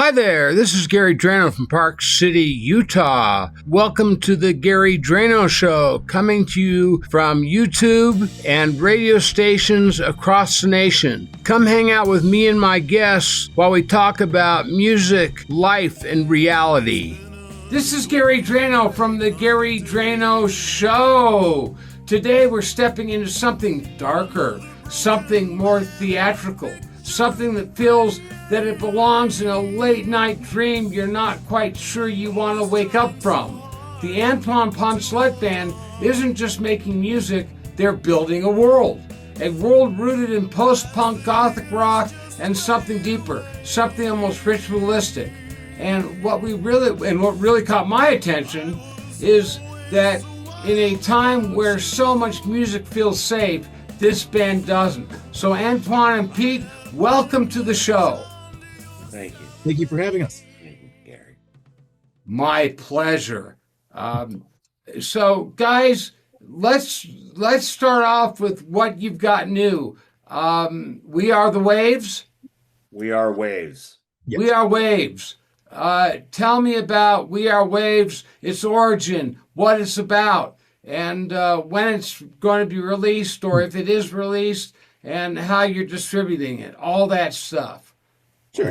Hi there, this is Gary Dranow from Park City, Utah. Welcome to the Gary Dranow Show, coming to you from YouTube and radio stations across the nation. Come hang out with me and my guests while we talk about music, life, and reality. This is Gary Dranow from the Gary Dranow Show. Today we're stepping into something darker, something more theatrical, something that feels that it belongs in a late night dream you're not quite sure you want to wake up from. The Antoine Poncelet Band isn't just making music, they're building a world rooted in post-punk gothic rock and something deeper, something almost ritualistic. And what really caught my attention is that in a time where so much music feels safe, this band doesn't. So Antoine and Pete, welcome to the show. Thank you. Thank you for having us. Thank you, Gary. My pleasure. So, guys, let's start off with what you've got new. We Are the Waves. We Are Waves. Yes. We Are Waves. Tell me about We Are Waves, its origin, what it's about, and when it's going to be released, or if it is released, and how you're distributing it, all that stuff. Sure.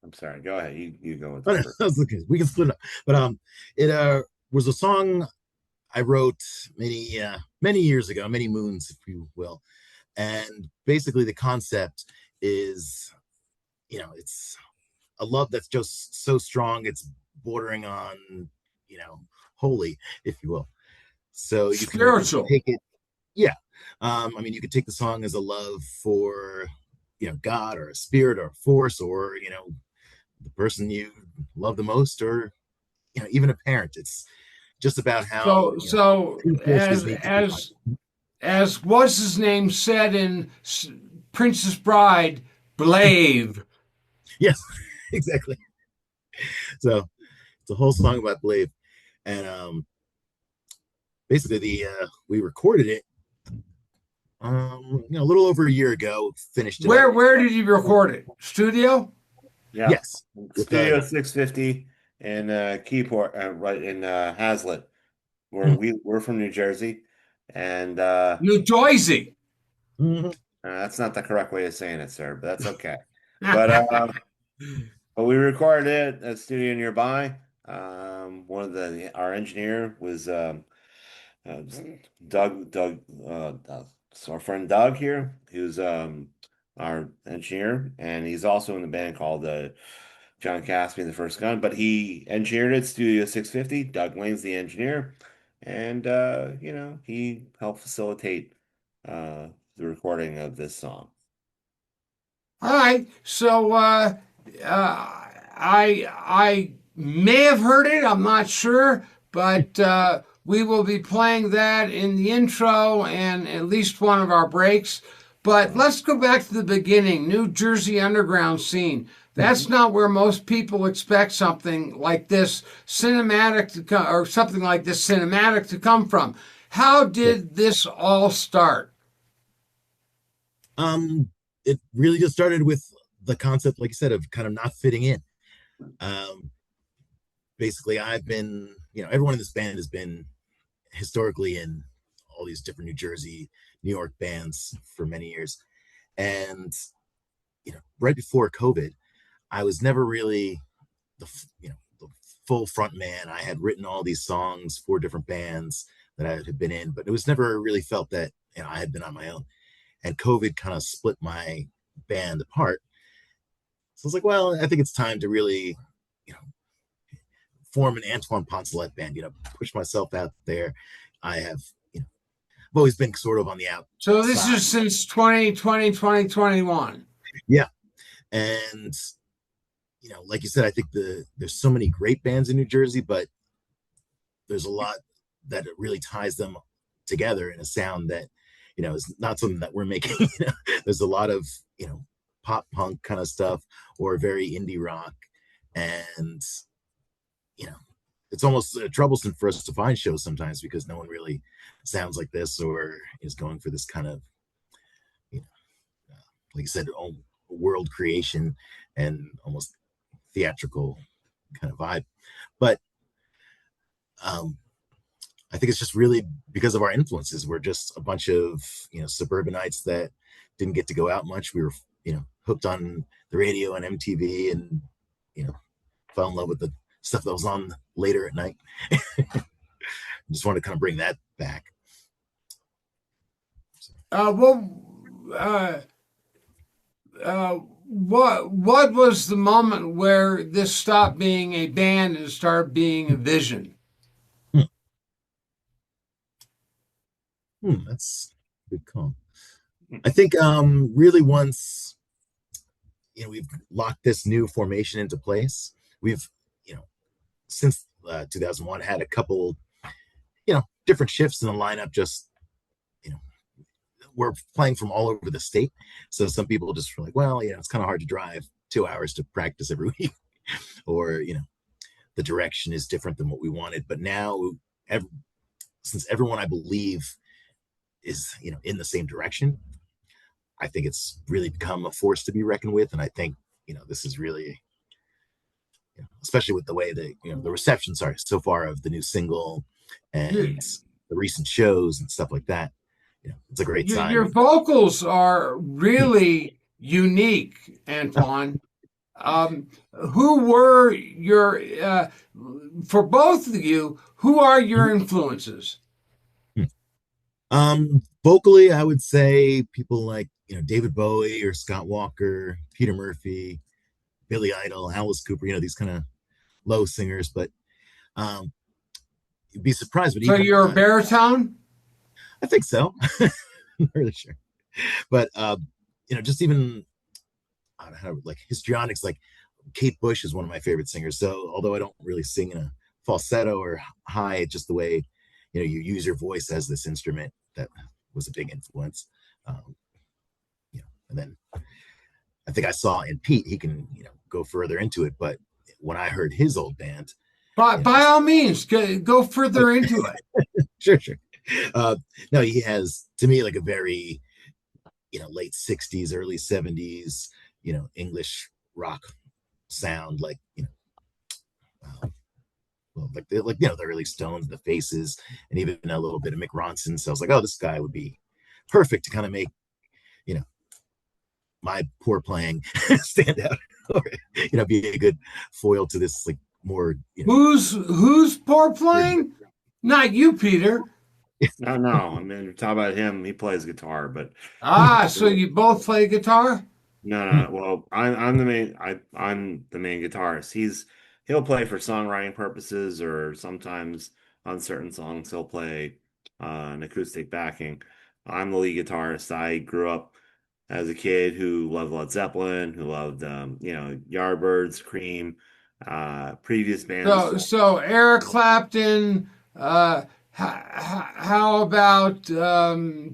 I'm sorry. Go ahead. You go with it. That's okay. We can split it up. But it was a song I wrote many years ago, many moons, if you will. And basically, the concept is, it's a love that's just so strong, it's bordering on, holy, if you will. So you spiritual. Can take it. Yeah. You could take the song as a love for God or a spirit or a force or the person you love the most, or even a parent. It's just about how as what's his name said in Princess Bride, Blave. Yes, exactly. So it's a whole song about Blave, and basically we recorded it a little over a year ago. Finished it. Where did you record it? Studio? Yeah. Yes. Studio 650 in Keyport, right in Hazlitt. We're from New Jersey, and New Jersey. Mm-hmm. That's not the correct way of saying it, sir, but that's okay. But we recorded it at a studio nearby. Our engineer was Doug. Our friend Doug here, who's our engineer, and he's also in the band called John Caspian, the First Gun. But he engineered it, Studio 650. Doug Lane's the engineer, and he helped facilitate the recording of this song. All right, so I may have heard it. I'm not sure, but. We will be playing that in the intro and at least one of our breaks. But let's go back to the beginning, New Jersey underground scene. That's not where most people expect something like this cinematic to come from. How did this all start? It really just started with the concept, like you said, of kind of not fitting in. Basically, I've been, everyone in this band has been historically in all these different New Jersey, New York bands for many years. And, right before COVID, I was never really the full front man. I had written all these songs for different bands that I had been in, but it was never really felt that, I had been on my own. And COVID kind of split my band apart. So I was like, well, I think it's time to really, form an Antoine Poncelet Band, push myself out there. I have, I've always been sort of on the out. So this is since 2020, 2021. Yeah. And, like you said, I think there's so many great bands in New Jersey, but there's a lot that really ties them together in a sound that, is not something that we're making. There's a lot of, pop punk kind of stuff or very indie rock. And, it's almost troublesome for us to find shows sometimes because no one really sounds like this or is going for this kind of, like you said, world creation and almost theatrical kind of vibe. But I think it's just really because of our influences. We're just a bunch of suburbanites that didn't get to go out much. We were hooked on the radio and MTV, and fell in love with the stuff that was on later at night. Just want to kind of bring that back. What was the moment where this stopped being a band and started being a vision? That's a good call. I think really once we've locked this new formation into place, we've since 2001 had a couple different shifts in the lineup. Just we're playing from all over the state, so some people just were like, well, it's kind of hard to drive 2 hours to practice every week, or the direction is different than what we wanted. But now, since everyone, I believe, is in the same direction, I think it's really become a force to be reckoned with. And I think this is really, especially with the way that the receptions are so far of the new single and the recent shows and stuff like that. It's a great sign. Your vocals are really unique, Antoine. Who were your for both of you? Who are your influences? Vocally, I would say people like David Bowie or Scott Walker, Peter Murphy, Billy Idol, Alice Cooper. These kind of low singers, but you'd be surprised. But so you're a baritone? I think so. Not really sure, but just even I don't know how, like histrionics, like Kate Bush is one of my favorite singers. So although I don't really sing in a falsetto or high, just the way you use your voice as this instrument, that was a big influence. And then I think I saw in Pete, he can go further into it, but when I heard his old band, by all means, go further into it. Sure. No, he has, to me, like a very late 60s, early 70s English rock sound, like the early Stones, the Faces, and even a little bit of Mick Ronson. So I was like, oh, this guy would be perfect to kind of make my poor playing stand out, or be a good foil to this, like, more who's poor playing? Not you, Peter. No. I mean, talk about him. He plays guitar, but so you both play guitar? No. Well, I'm the main. I'm the main guitarist. He'll play for songwriting purposes, or sometimes on certain songs he'll play an acoustic backing. I'm the lead guitarist. I grew up as a kid who loved Led Zeppelin, who loved Yardbirds, Cream, previous bands. So Eric Clapton. How about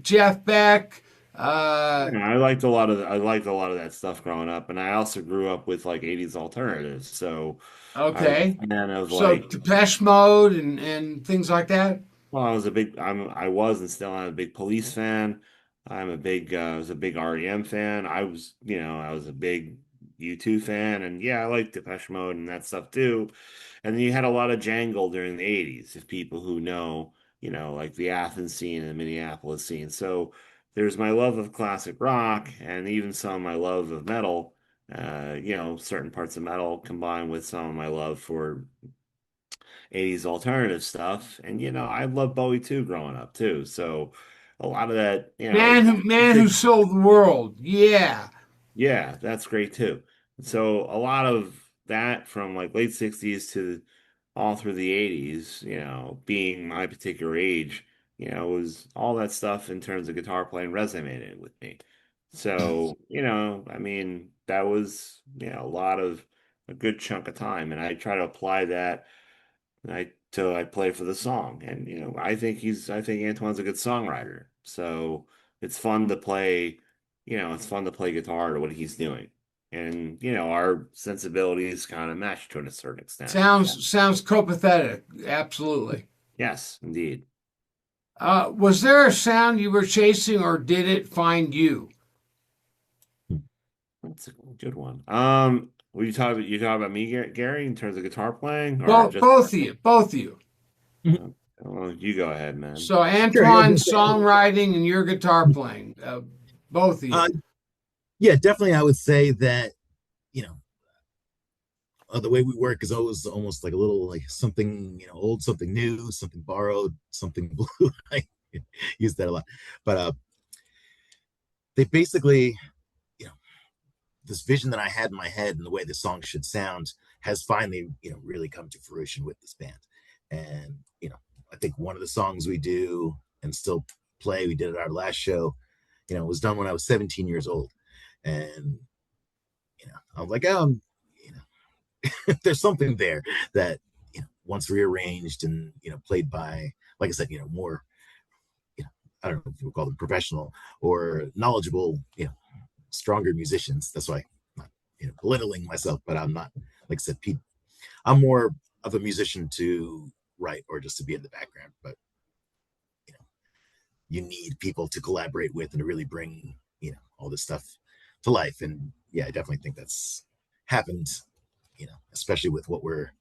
Jeff Beck? I liked a lot of that stuff growing up, and I also grew up with like 80s alternatives. So okay, so Depeche Mode and things like that. Well, I was and still am a big Police fan. I was a big REM fan. I was a big U2 fan, and I like Depeche Mode and that stuff too. And then you had a lot of jangle during the 80s, if people who know, like the Athens scene and the Minneapolis scene. So there's my love of classic rock, and even some of my love of metal, certain parts of metal combined with some of my love for 80s alternative stuff. And I loved Bowie too growing up too. So a lot of that, man who sold the world. Yeah, that's great too. So a lot of that from like late 60s to all through the 80s, being my particular age, was all that stuff in terms of guitar playing resonated with me. So, I mean, that was, a good chunk of time. And I try to apply that till I play for the song. And, I think Antoine's a good songwriter. So it's fun to play, guitar to what he's doing. And our sensibilities kind of match to a certain extent. Sounds copacetic. Absolutely. Yes, indeed. Was there a sound you were chasing, or did it find you? That's a good one. Were you talking about me, Gary, in terms of guitar playing, or Both just? both of you, both of you. Mhm. Well, you go ahead, man. So Sure. Yeah, I was Antoine's gonna say, songwriting and your guitar playing, both of uh, you. yeah, definitely. I would say that you know the way we work is always almost like a little like something old, something new, something borrowed, something blue. I use that a lot, but they basically you know this vision that I had in my head and the way the song should sound has finally really come to fruition with this band. And I think one of the songs we do and still play, we did at our last show, was done when I was 17 years old. And I was like, there's something there that once rearranged and played by, like I said, more I don't know if you would call them professional or knowledgeable, stronger musicians. That's why I'm not belittling myself, but I'm not, like I said, Pete. I'm more of a musician to write or just to be in the background. But you know, you need people to collaborate with and to really bring all this stuff to life. And yeah, I definitely think that's happened. Especially with what we're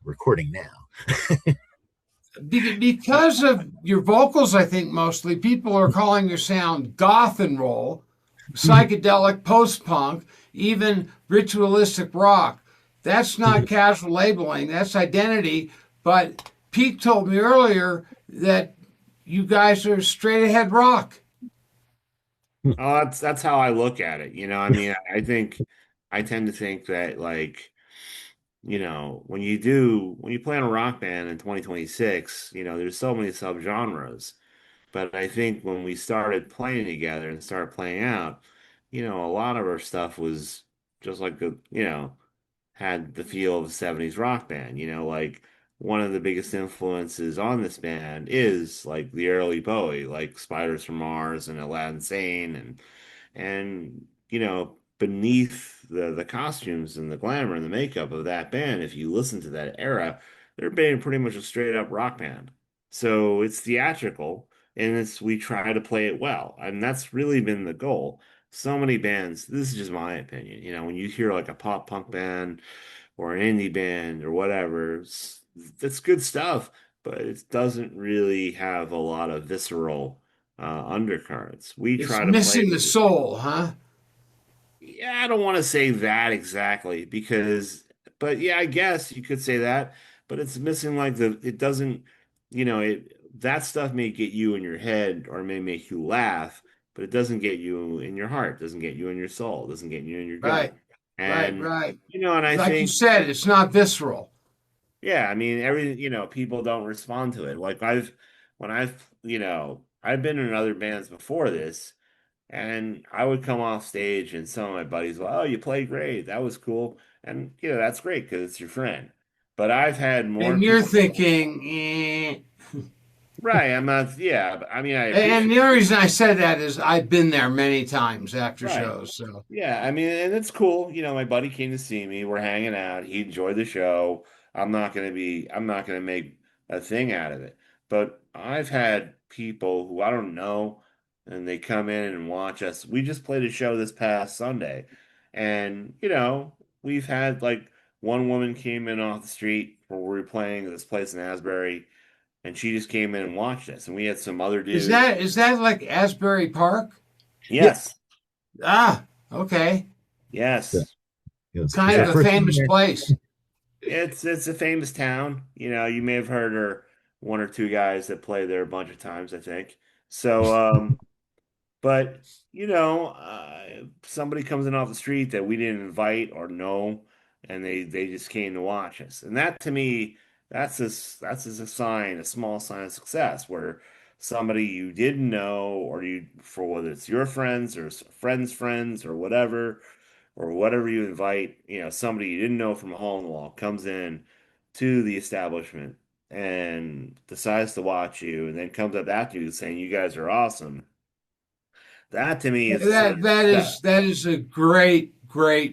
recording now. Because of your vocals, I think mostly people are calling your sound goth and roll, psychedelic post punk, even ritualistic rock. That's not casual labeling, that's identity. But Pete told me earlier that you guys are straight ahead rock. Oh, that's how I look at it. I mean, I tend to think that like, when you play in a rock band in 2026, there's so many subgenres. But I think when we started playing together and started playing out, a lot of our stuff was just like had the feel of a 70s rock band. Like one of the biggest influences on this band is like the early Bowie, like Spiders from Mars and Aladdin Sane and beneath the costumes and the glamour and the makeup of that band, if you listen to that era, they're being pretty much a straight up rock band. So it's theatrical and we try to play it well. And that's really been the goal. So many bands, this is just my opinion, when you hear like a pop punk band or an indie band or whatever, that's good stuff, but it doesn't really have a lot of visceral undercurrents. We It's try to play missing the soul, huh? yeah, I don't want to say that exactly but yeah, I guess you could say that, but it's missing like it doesn't, that stuff may get you in your head or may make you laugh, but it doesn't get you in your heart, doesn't get you in your soul, doesn't get you in your Right, gut. right, And, right. and I Like you think, said, it's not visceral. yeah, I mean, people don't respond to it. Like I've been in other bands before this. And I would come off stage, and some of my buddies were, "Oh, you played great. That was cool." And that's great because it's your friend. But I've had more And you're people, thinking, eh. right? I'm not, yeah. But I mean, I And appreciate, the only reason I said that is I've been there many times after right? shows. So Yeah, I mean, and it's cool. My buddy came to see me. We're hanging out. He enjoyed the show. I'm not gonna make a thing out of it. But I've had people who I don't know, and they come in and watch us. We just played a show this past Sunday, and we've had like one woman came in off the street where we were playing at this place in Asbury, and she just came in and watched us. And we had some other dude. is that like Asbury Park? Yeah, Yes, Ah, okay. yeah. yes. Kind It's of our a first time famous there. place. It's a famous town. You may have heard or one or two guys that play there a bunch of times, I think. So, but somebody comes in off the street that we didn't invite or know, and they just came to watch us. And that to me, that's a sign, a small sign of success, where somebody you didn't know or you for whether it's your friends or friends' friends or whatever you invite, somebody you didn't know from a hole in the wall comes in to the establishment and decides to watch you and then comes up after you saying you guys are awesome. That to me is a sign of success. That is a great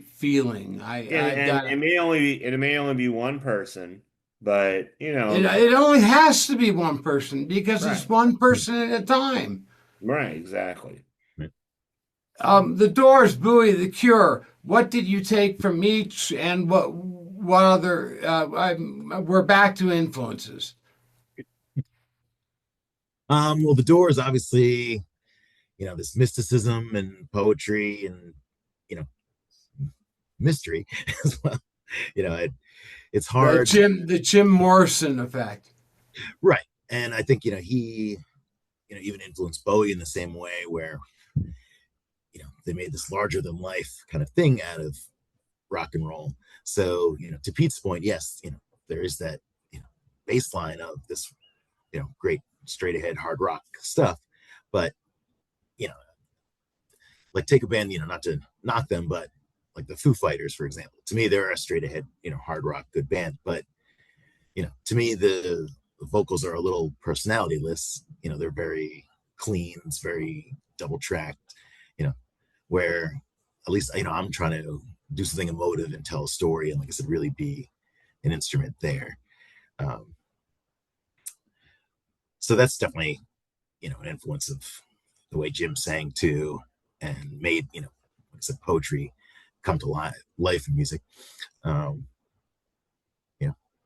feeling. I And got it may only be one person, but it only has to be one person because it's right. one person at a time. Right, exactly. The Doors, Bowie, The Cure. What did you take from each, and what other? We're back to influences. Well, the Doors, obviously, this mysticism and poetry and mystery as well. It's hard. The Jim Morrison effect. Right. And I think, he, even influenced Bowie in the same way where, they made this larger than life kind of thing out of rock and roll. So, to Pete's point, yes, there is that, baseline of this, great straight ahead hard rock stuff. But, like take a band, not to knock them, but like the Foo Fighters, for example, to me, they're a straight ahead, hard rock, good band. But, to me, the vocals are a little personality-less. They're very clean. It's very double tracked, where at least, I'm trying to do something emotive and tell a story. And like I said, really be an instrument there. So that's definitely, an influence of the way Jim sang too, and made, like I said, poetry come to life in music.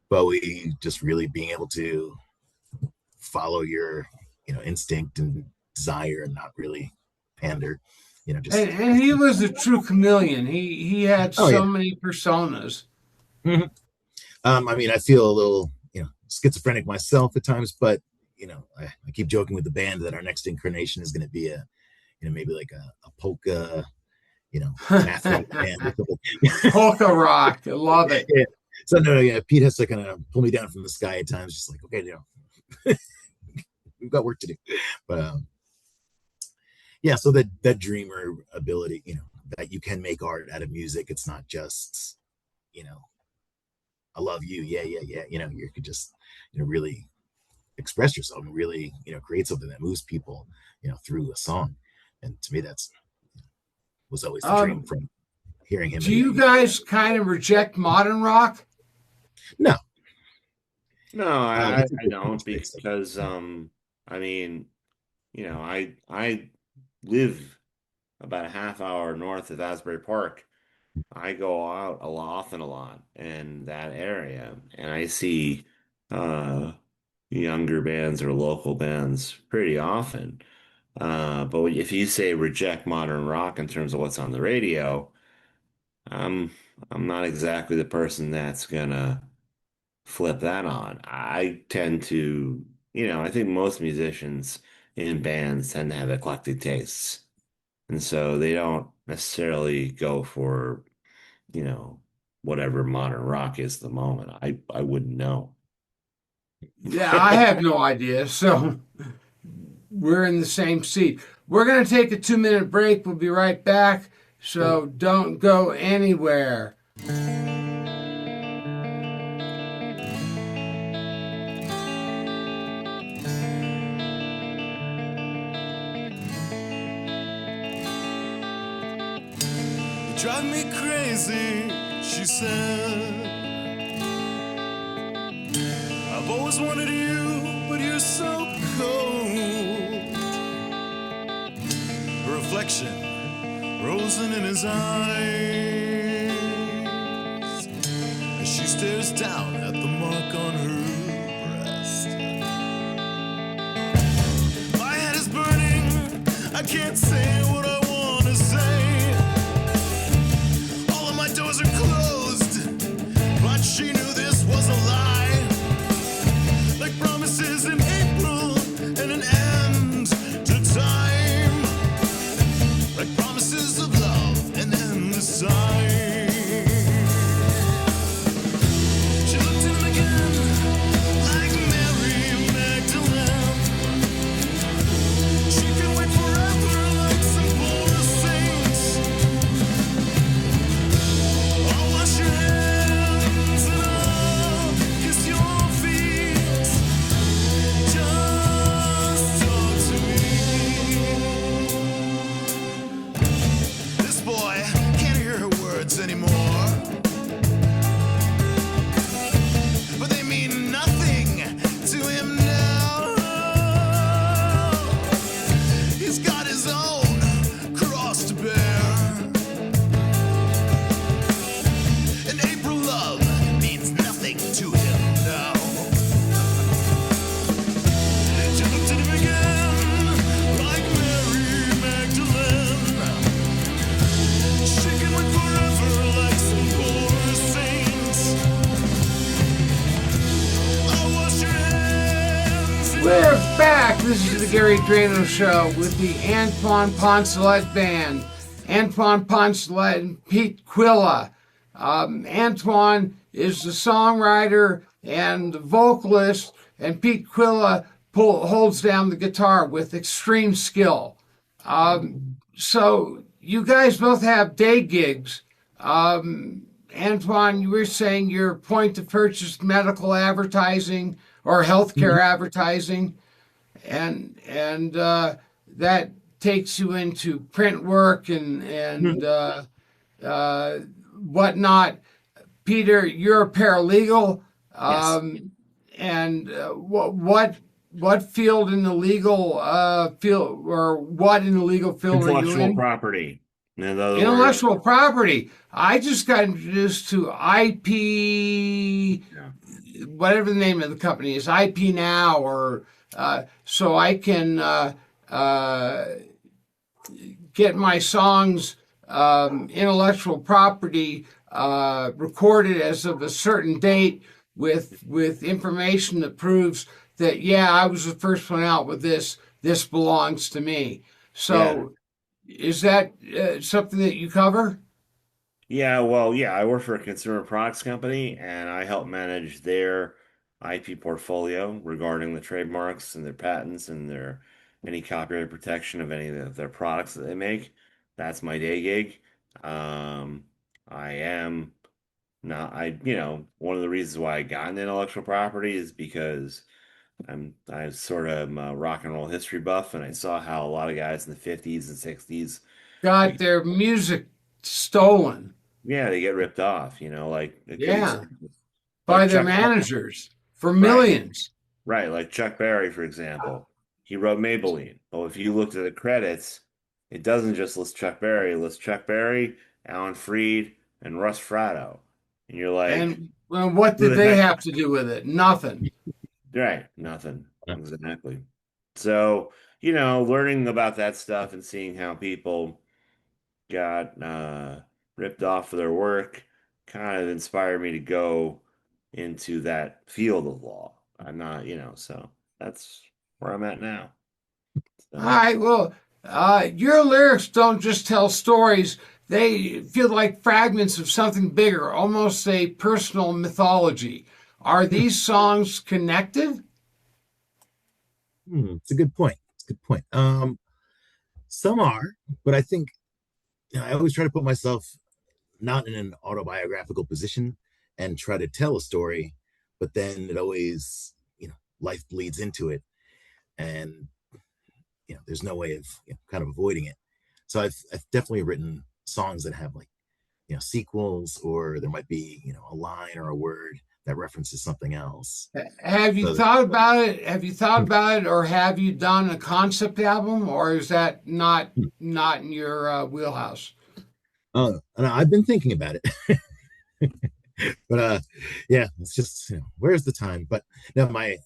Bowie just really being able to follow your, instinct and desire and not really pander, just. And he was a true chameleon. He had many personas. Mm-hmm. I feel a little, schizophrenic myself at times, but I keep joking with the band that our next incarnation is going to be a, maybe like a polka, math rock band or something. Polka rock, I love it. Yeah. So no, Pete has to kind of pull me down from the sky at times, just like, okay, we've got work to do. But so that dreamer ability, that you can make art out of music. It's not just, I love you, yeah. You could just, really express yourself and really, create something that moves people, through a song. And to me, was always the dream from hearing him. Do you guys kind of reject modern rock? No, I don't, because I live about a half hour north of Asbury Park. I go out a lot in that area, and I see younger bands or local bands pretty often. But if you say reject modern rock in terms of what's on the radio, I'm not exactly the person that's gonna flip that on. I tend to, I think most musicians in bands tend to have eclectic tastes. And so they don't necessarily go for, whatever modern rock is at the moment. I wouldn't know. Yeah, I have no idea. So we're in the same seat. We're going to take a 2-minute break. We'll be right back. So don't go anywhere. You drive me crazy, she said. I've always wanted you, but you're so cold. Her reflection frozen in his eyes as she stares down at the mark on her breast. My head is burning, I can't say what I want to say. All of my doors are closed, but she knew this was a lie. Like promises in April and an end to time. Like promises of love and endless time. She looked at him again, like Mary Magdalene. She can wait forever like some poor saints. I'll wash your hands and This is the Gary Dranow Show with the Antoine Poncelet Band. Antoine Poncelet and Pete Quilla. Antoine is the songwriter and the vocalist, and Pete Quilla holds down the guitar with extreme skill. So you guys both have day gigs. Antoine, you were saying your point of purchase medical advertising or healthcare advertising, and that takes you into print work and whatnot. Peter, you're a paralegal, Yes. and what field in the legal field, or what in the legal field are you Intellectual in? property. In other words, Intellectual property. I just got introduced to IP, yeah. whatever the name of the company is, IP Now, or so I can get my songs intellectual property recorded as of a certain date with information that proves that, yeah, I was the first one out with this. This belongs to me. So is that something that you cover? Yeah, well, yeah, I work for a consumer products company and I help manage their IP portfolio regarding the trademarks and their patents and their any copyright protection of any of their products that they make. That's my day gig. Um, I am not, one of the reasons why I got into intellectual property is because I sort of am a rock and roll history buff, and I saw how a lot of guys in the 50s and 60s, Got their music stolen. yeah, they get ripped off, like a good Yeah, example. by Like their Chuck, managers for right, millions. right, like Chuck Berry, for example. He wrote Maybelline. But if you looked at the credits, it doesn't just list Chuck Berry, it lists Chuck Berry, Alan Freed, and Russ Fratto. And you're like, And well, what who did the they heck? have to do with it? Nothing. Right, nothing. Yeah. Exactly. So, learning about that stuff and seeing how people got ripped off for their work kind of inspired me to go into that field of law. I'm not, so that's where I'm at now. All So, right. Well, your lyrics don't just tell stories. They feel like fragments of something bigger, almost a personal mythology. Are these songs connected? It's a good point. It's a good point. Some are, but I think I always try to put myself not in an autobiographical position and try to tell a story, but then it always, life bleeds into it, and there's no way of kind of avoiding it. So I've definitely written songs that have like sequels, or there might be a line or a word that references something else. Have you So thought about it? Have you thought about it, or have you done a concept album, or is that not in your wheelhouse? and I've been thinking about it, but yeah, it's just where's the time? But no, I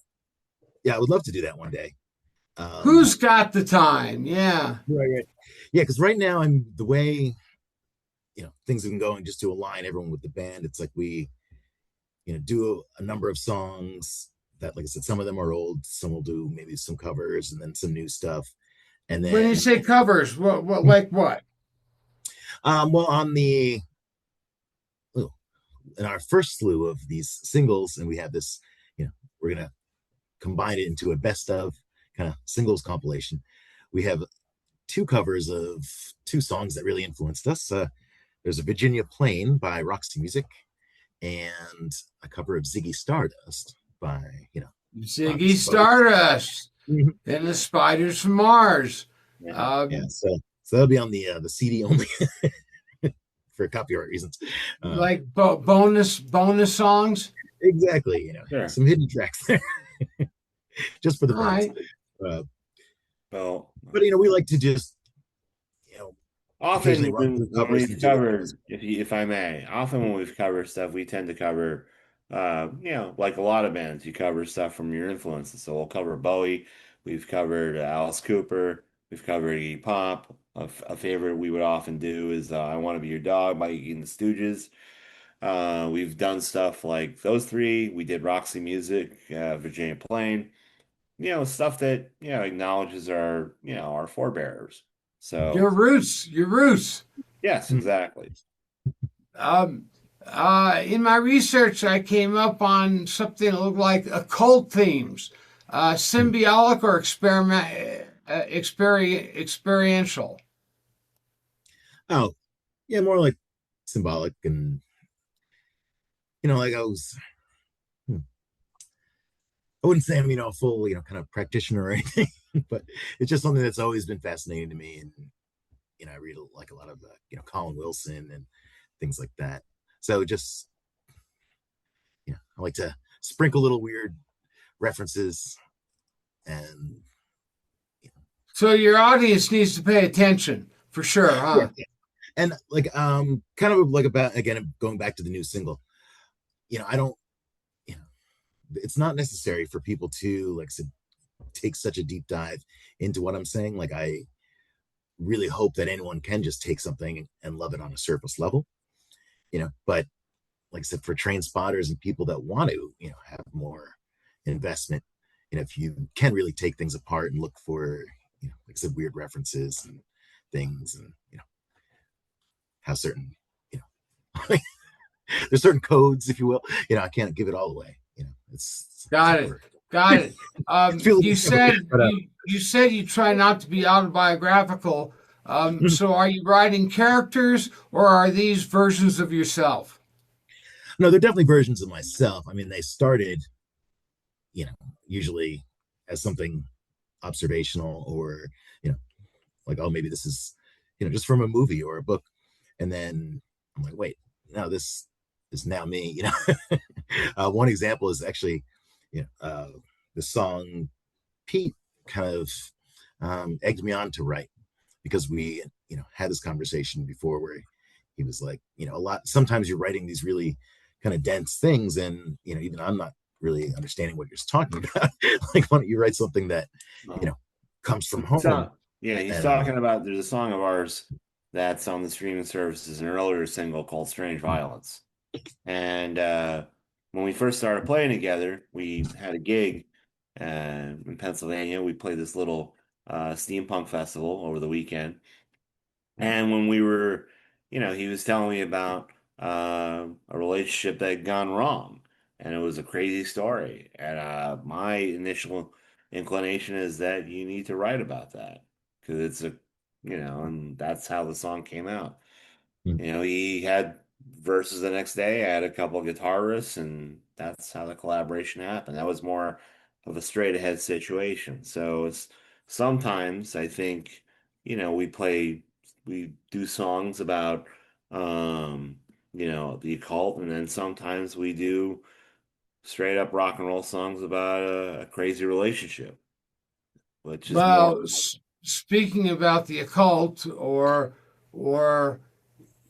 would love to do that one day. Who's got the time? Yeah. Right. Yeah, because right now I'm the way things have been going, just to align everyone with the band. It's like we do a number of songs that, like I said, some of them are old, some will do maybe some covers and then some new stuff. And When you then say covers, what like what? well, on the in our first slew of these singles, and we have this, we're gonna combine it into a best of kind of singles compilation. We have two covers of two songs that really influenced us. There's a Virginia Plain by Roxy Music, and a cover of Ziggy Stardust by Ziggy Stardust Mhm. and the Spiders from Mars. yeah. Yeah, so that'll be on the CD only for copyright reasons. Like bonus songs. Exactly, Sure. some hidden tracks there, just for the All fans. right. Well, But we like to just often occasionally run through when covers we've and do it. covered, if I may, often when we've covered stuff, we tend to cover, like a lot of bands, you cover stuff from your influences. So we'll cover Bowie, we've covered Alice Cooper, we've covered Iggy Pop. A favorite we would often do is "I Want to Be Your Dog" by Iggy and the Stooges. We've done stuff like those three. We did Roxy Music, Virginia Plain. stuff that, acknowledges our, our forebears. So, Your roots. yes, exactly. Um, in my research, I came up on something that looked like occult themes, symbiotic or experiential. Oh, yeah, more like symbolic. And like hmm, I wouldn't say I'm a full kind of practitioner or anything, but it's just something that's always been fascinating to me. And I read like a lot of Colin Wilson and things like that. So just I like to sprinkle little weird references. And So your audience needs to pay attention for sure, yeah, huh? and like kind of like about, again, going back to the new single, I don't, you know it's not necessary for people to, like, take such a deep dive into what I'm saying. Like, I really hope that anyone can just take something and love it on a surface level, but like I said, for train spotters and people that want to have more investment, if you can really take things apart and look for like I said, weird references and things, and have certain, there's certain codes, if you will. I can't give it all away. Got it. Got it. You said but, you said you try not to be autobiographical. So are you writing characters or are these versions of yourself? no, they're definitely versions of myself. I mean, they started, usually as something observational, or like, oh, maybe this is just from a movie or a book, and then I'm like, wait, no, this is now me. One example is actually, the song Pete kind of egged me on to write, because we had this conversation before where he was like, a lot, sometimes you're writing these really kind of dense things, and even I'm not really understanding what you're talking about. Like, why don't you write something that comes from home? So, yeah, he's talking about, there's a song of ours that's on the streaming services, an earlier single called Strange Violence. And when we first started playing together, we had a gig in Pennsylvania. We played this little steampunk festival over the weekend. And when we were, he was telling me about a relationship that had gone wrong. And it was a crazy story. And my initial inclination is that you need to write about that, because it's and that's how the song came out. He had verses the next day. I had a couple of guitar riffs, and that's how the collaboration happened. That was more of a straight ahead situation. So it's sometimes I think, we do songs about, the occult, and then sometimes we do straight up rock and roll songs about a crazy relationship, which is more. Well, speaking about the occult or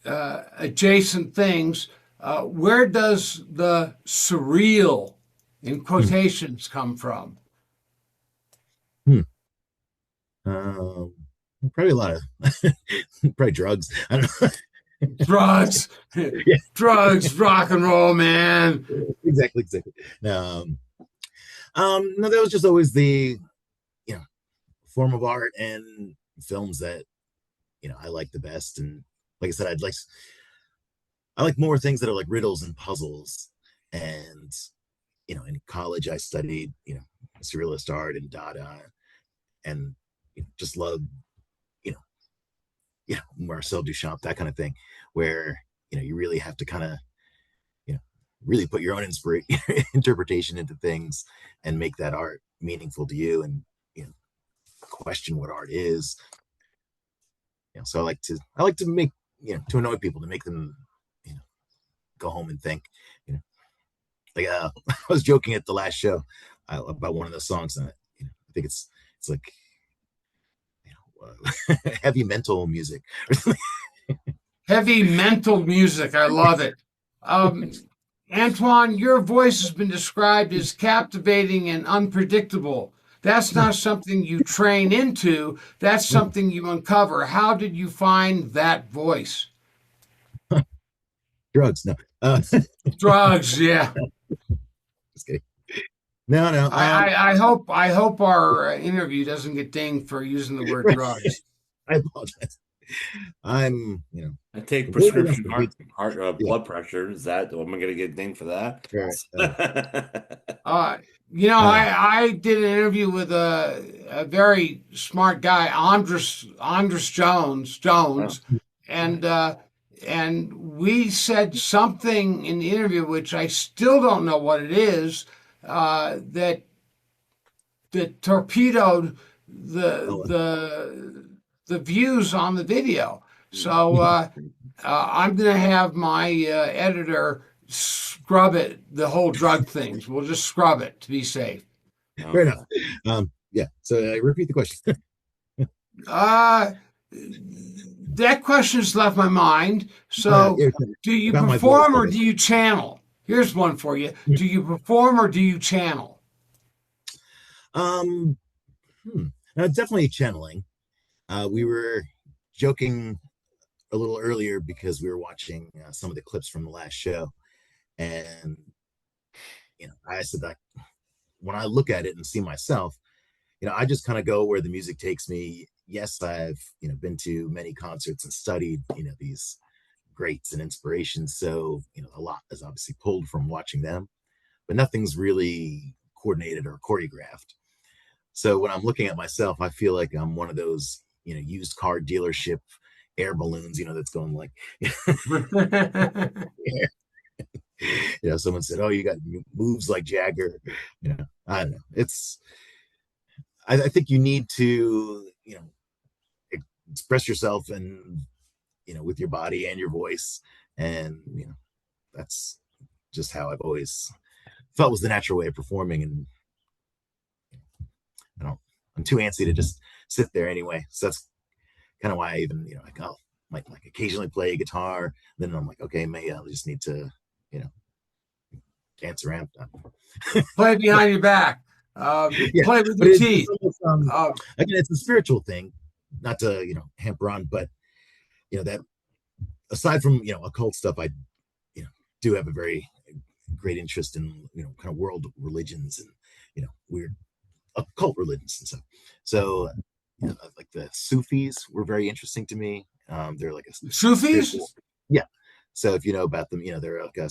adjacent things, where does the surreal in quotations come from? Hmm. Probably a lot of probably drugs. I don't know. Drugs, Yeah. drugs, rock and roll, man. Exactly. No, that was just always the form of art and films that I like the best. And like I said, I like more things that are like riddles and puzzles. And in college I studied surrealist art and Dada, and just loved Marcel Duchamp, that kind of thing, where you really have to kind of really put your own interpretation into things and make that art meaningful to you, and question what art is. So I like to make to annoy people, to make them go home and think. Like, I was joking at the last show about one of the songs, and I think it's like heavy mental music. Heavy mental music. I love it. Antoine, your voice has been described as captivating and unpredictable. That's not something you train into. That's something you uncover. How did you find that voice? Drugs, no. Drugs, yeah. Just kidding. No, no. I hope our interview doesn't get dinged for using the word drugs. I apologize. I'm, I take a little bit prescription less than heart yeah, blood pressure. Is that, am I going to get dinged for that? right. I did an interview with a very smart guy, Andres Jones, and we said something in the interview which I still don't know what it is, that torpedoed the views on the video. So I'm going to have my editor scrub it, the whole drug things. We'll just scrub it to be safe. Fair enough. Yeah. So repeat the question. That question's left my mind. So do you perform or do you channel? Here's one for you. Do you perform or do you channel? No, definitely channeling. We were joking a little earlier because we were watching some of the clips from the last show, and I said that when I look at it and see myself, I just kind of go where the music takes me. Yes, I've been to many concerts and studied these greats and inspirations, so a lot is obviously pulled from watching them, but nothing's really coordinated or choreographed. So when I'm looking at myself, I feel like I'm one of those used car dealership air balloons, that's going like someone said, oh, you got moves like Jagger. I don't know. I think you need to express yourself and with your body and your voice, and that's just how I've always felt was the natural way of performing. And I'm too antsy to just sit there anyway, so that's kind of why I even might like occasionally play a guitar. Then I'm like, okay, maybe I just need to dance around. Play behind your back. Play with your teeth. Again, it's a spiritual thing, not to hamper on, but that aside from occult stuff, I do have a very great interest in kind of world religions and weird occult religions and stuff. So like the Sufis were very interesting to me. They're like a Sufis. Yeah. So if you know about them, they're like a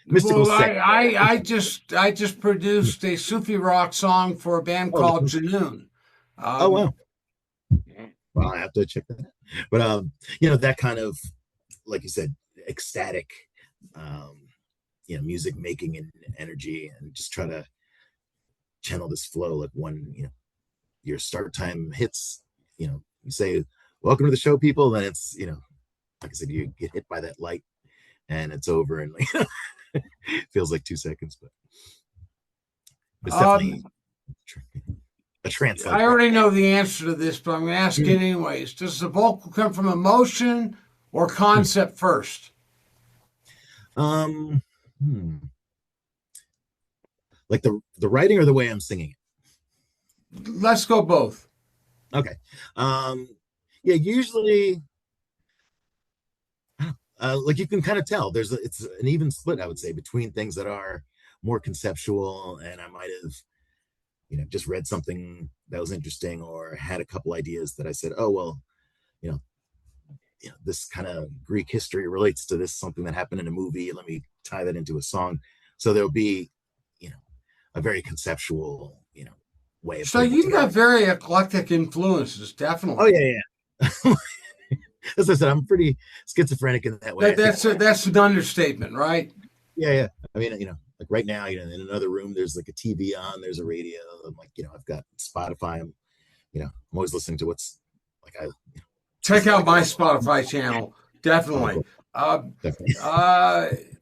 mystical sect. I just produced a Sufi rock song for a band called Janoon. Oh wow. Well, I have to check that out. But that kind of, like you said, ecstatic music making and energy, and just try to channel this flow. Like when your start time hits, you say, welcome to the show, people, then it's like I said, you get hit by that light and it's over, and it feels like 2 seconds, but it's definitely a trance. I already know the answer to this, but I'm going to ask it anyways. Does the vocal come from emotion or concept first? Like the writing or the way I'm singing it? Let's go both. Okay. Yeah, usually like you can kind of tell it's an even split, I would say, between things that are more conceptual, and I might have just read something that was interesting, or had a couple ideas that I said, oh well, this kind of Greek history relates to this, something that happened in a movie, let me tie that into a song. So there'll be a very conceptual way of, so you've got very eclectic influences, definitely. Oh yeah. As I said, I'm pretty schizophrenic in that way. That's an understatement, right? Yeah. I mean, like right now, in another room, there's like a TV on, there's a radio. I'm like, I've got Spotify. I'm always listening to what's like, check out my Spotify channel. Definitely. Definitely.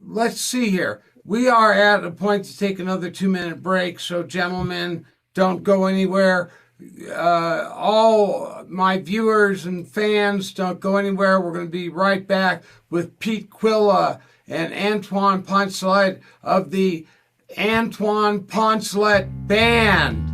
Let's see here. We are at a point to take another 2-minute break. So gentlemen, don't go anywhere. All my viewers and fans, don't go anywhere. We're going to be right back with Pete Quilla and Antoine Poncelet of the Antoine Poncelet Band.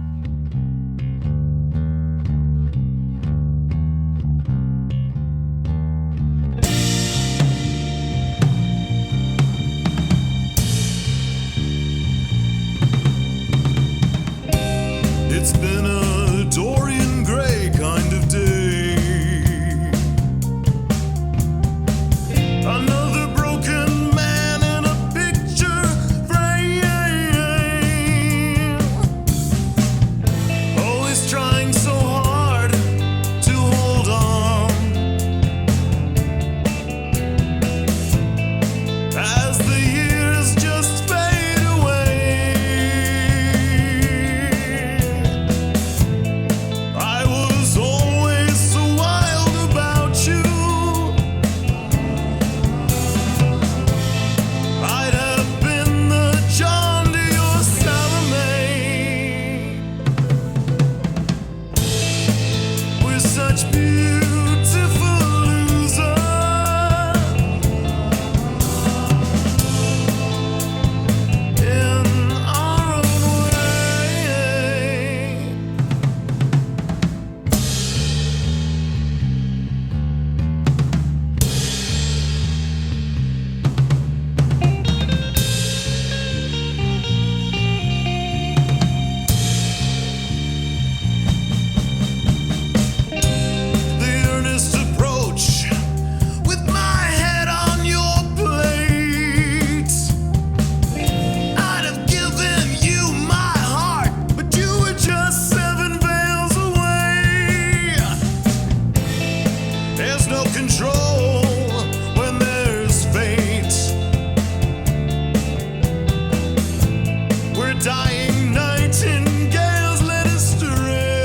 dying nightingales led astray.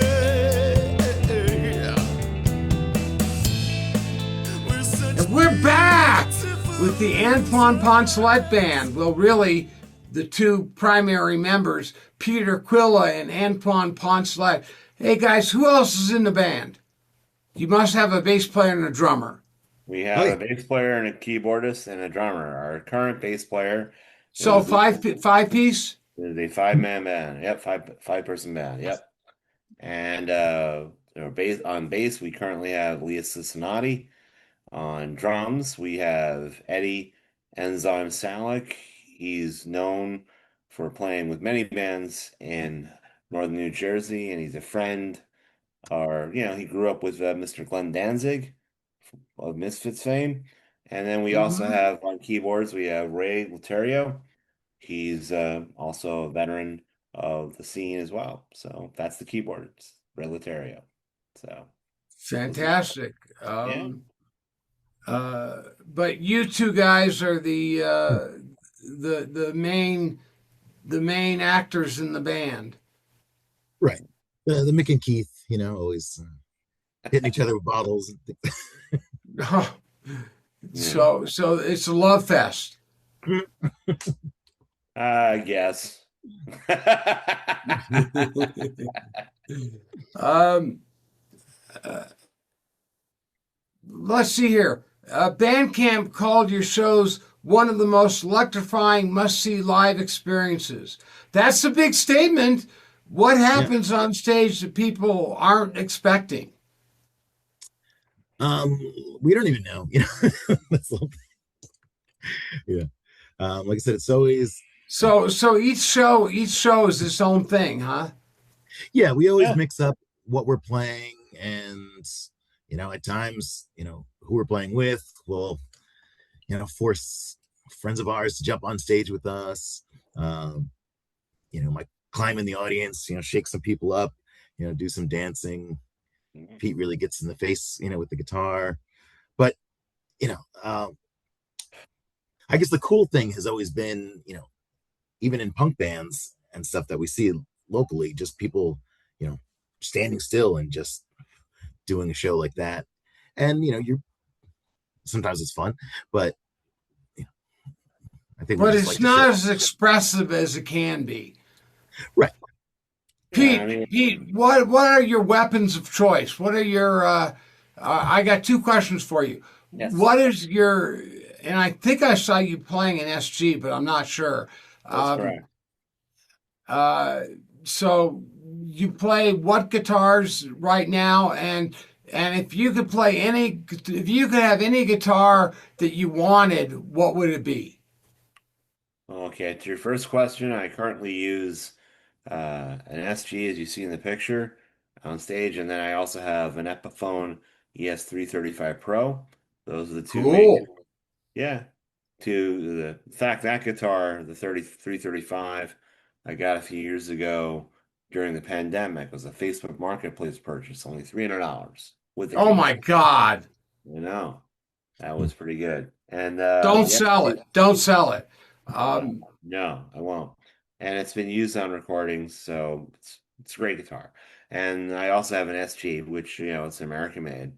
And we're back with the Antoine Poncelet Band. Well, really, the two primary members, Peter Quilla and Antoine Poncelet. Hey, guys, who else is in the band? You must have a bass player and a drummer. We have a bass player and a keyboardist and a drummer. Our current bass player So is five piece? is a five-man band. Yep, five-person band. Yep. And on bass, we currently have Leah Cincinnati. On drums, we have Eddie Enzyme Salick. He's known for playing with many bands in northern New Jersey, and he's a friend. He grew up with Mr. Glenn Danzig of Misfits fame. And then we also have on keyboards, we have Ray Laterio. He's also a veteran of the scene as well. So that's the keyboards, Ray Laterio. So fantastic. Yeah. But you two guys are the main actors in the band. Right. The Mick and Keith, always hitting each other with bottles. So it's a love fest. I guess. Let's see here. Bandcamp called your shows one of the most electrifying must-see live experiences. That's a big statement. What happens on stage that people aren't expecting? We don't even know. That's the whole thing. Yeah. Like I said, it's always so each show is its own thing, huh? Yeah, we always mix up what we're playing, and at times, who we're playing with will, force friends of ours to jump on stage with us. Might climb in the audience, shake some people up, do some dancing. Pete really gets in the face, with the guitar. But, I guess the cool thing has always been, even in punk bands and stuff that we see locally, just people, standing still and just doing a show like that. And, sometimes it's fun, but, I think. But it's not as expressive as it can be. Right. Pete, what are your weapons of choice? What are your, I got two questions for you. Yes. What is your, and I think I saw you playing an SG, but I'm not sure. That's correct. So you play what guitars right now? And if you could have any guitar that you wanted, what would it be? Okay, to your first question, I currently use an SG, as you see in the picture, on stage, and then I also have an Epiphone ES335 Pro. Those are the two main. Yeah. To the fact that guitar, the 335, I got a few years ago during the pandemic. It was a Facebook Marketplace purchase, only $300 with the Oh my God! That was pretty good. And don't sell it. Don't sell it. No, I won't. And it's been used on recordings, so it's a great guitar. And I also have an SG, which it's American made.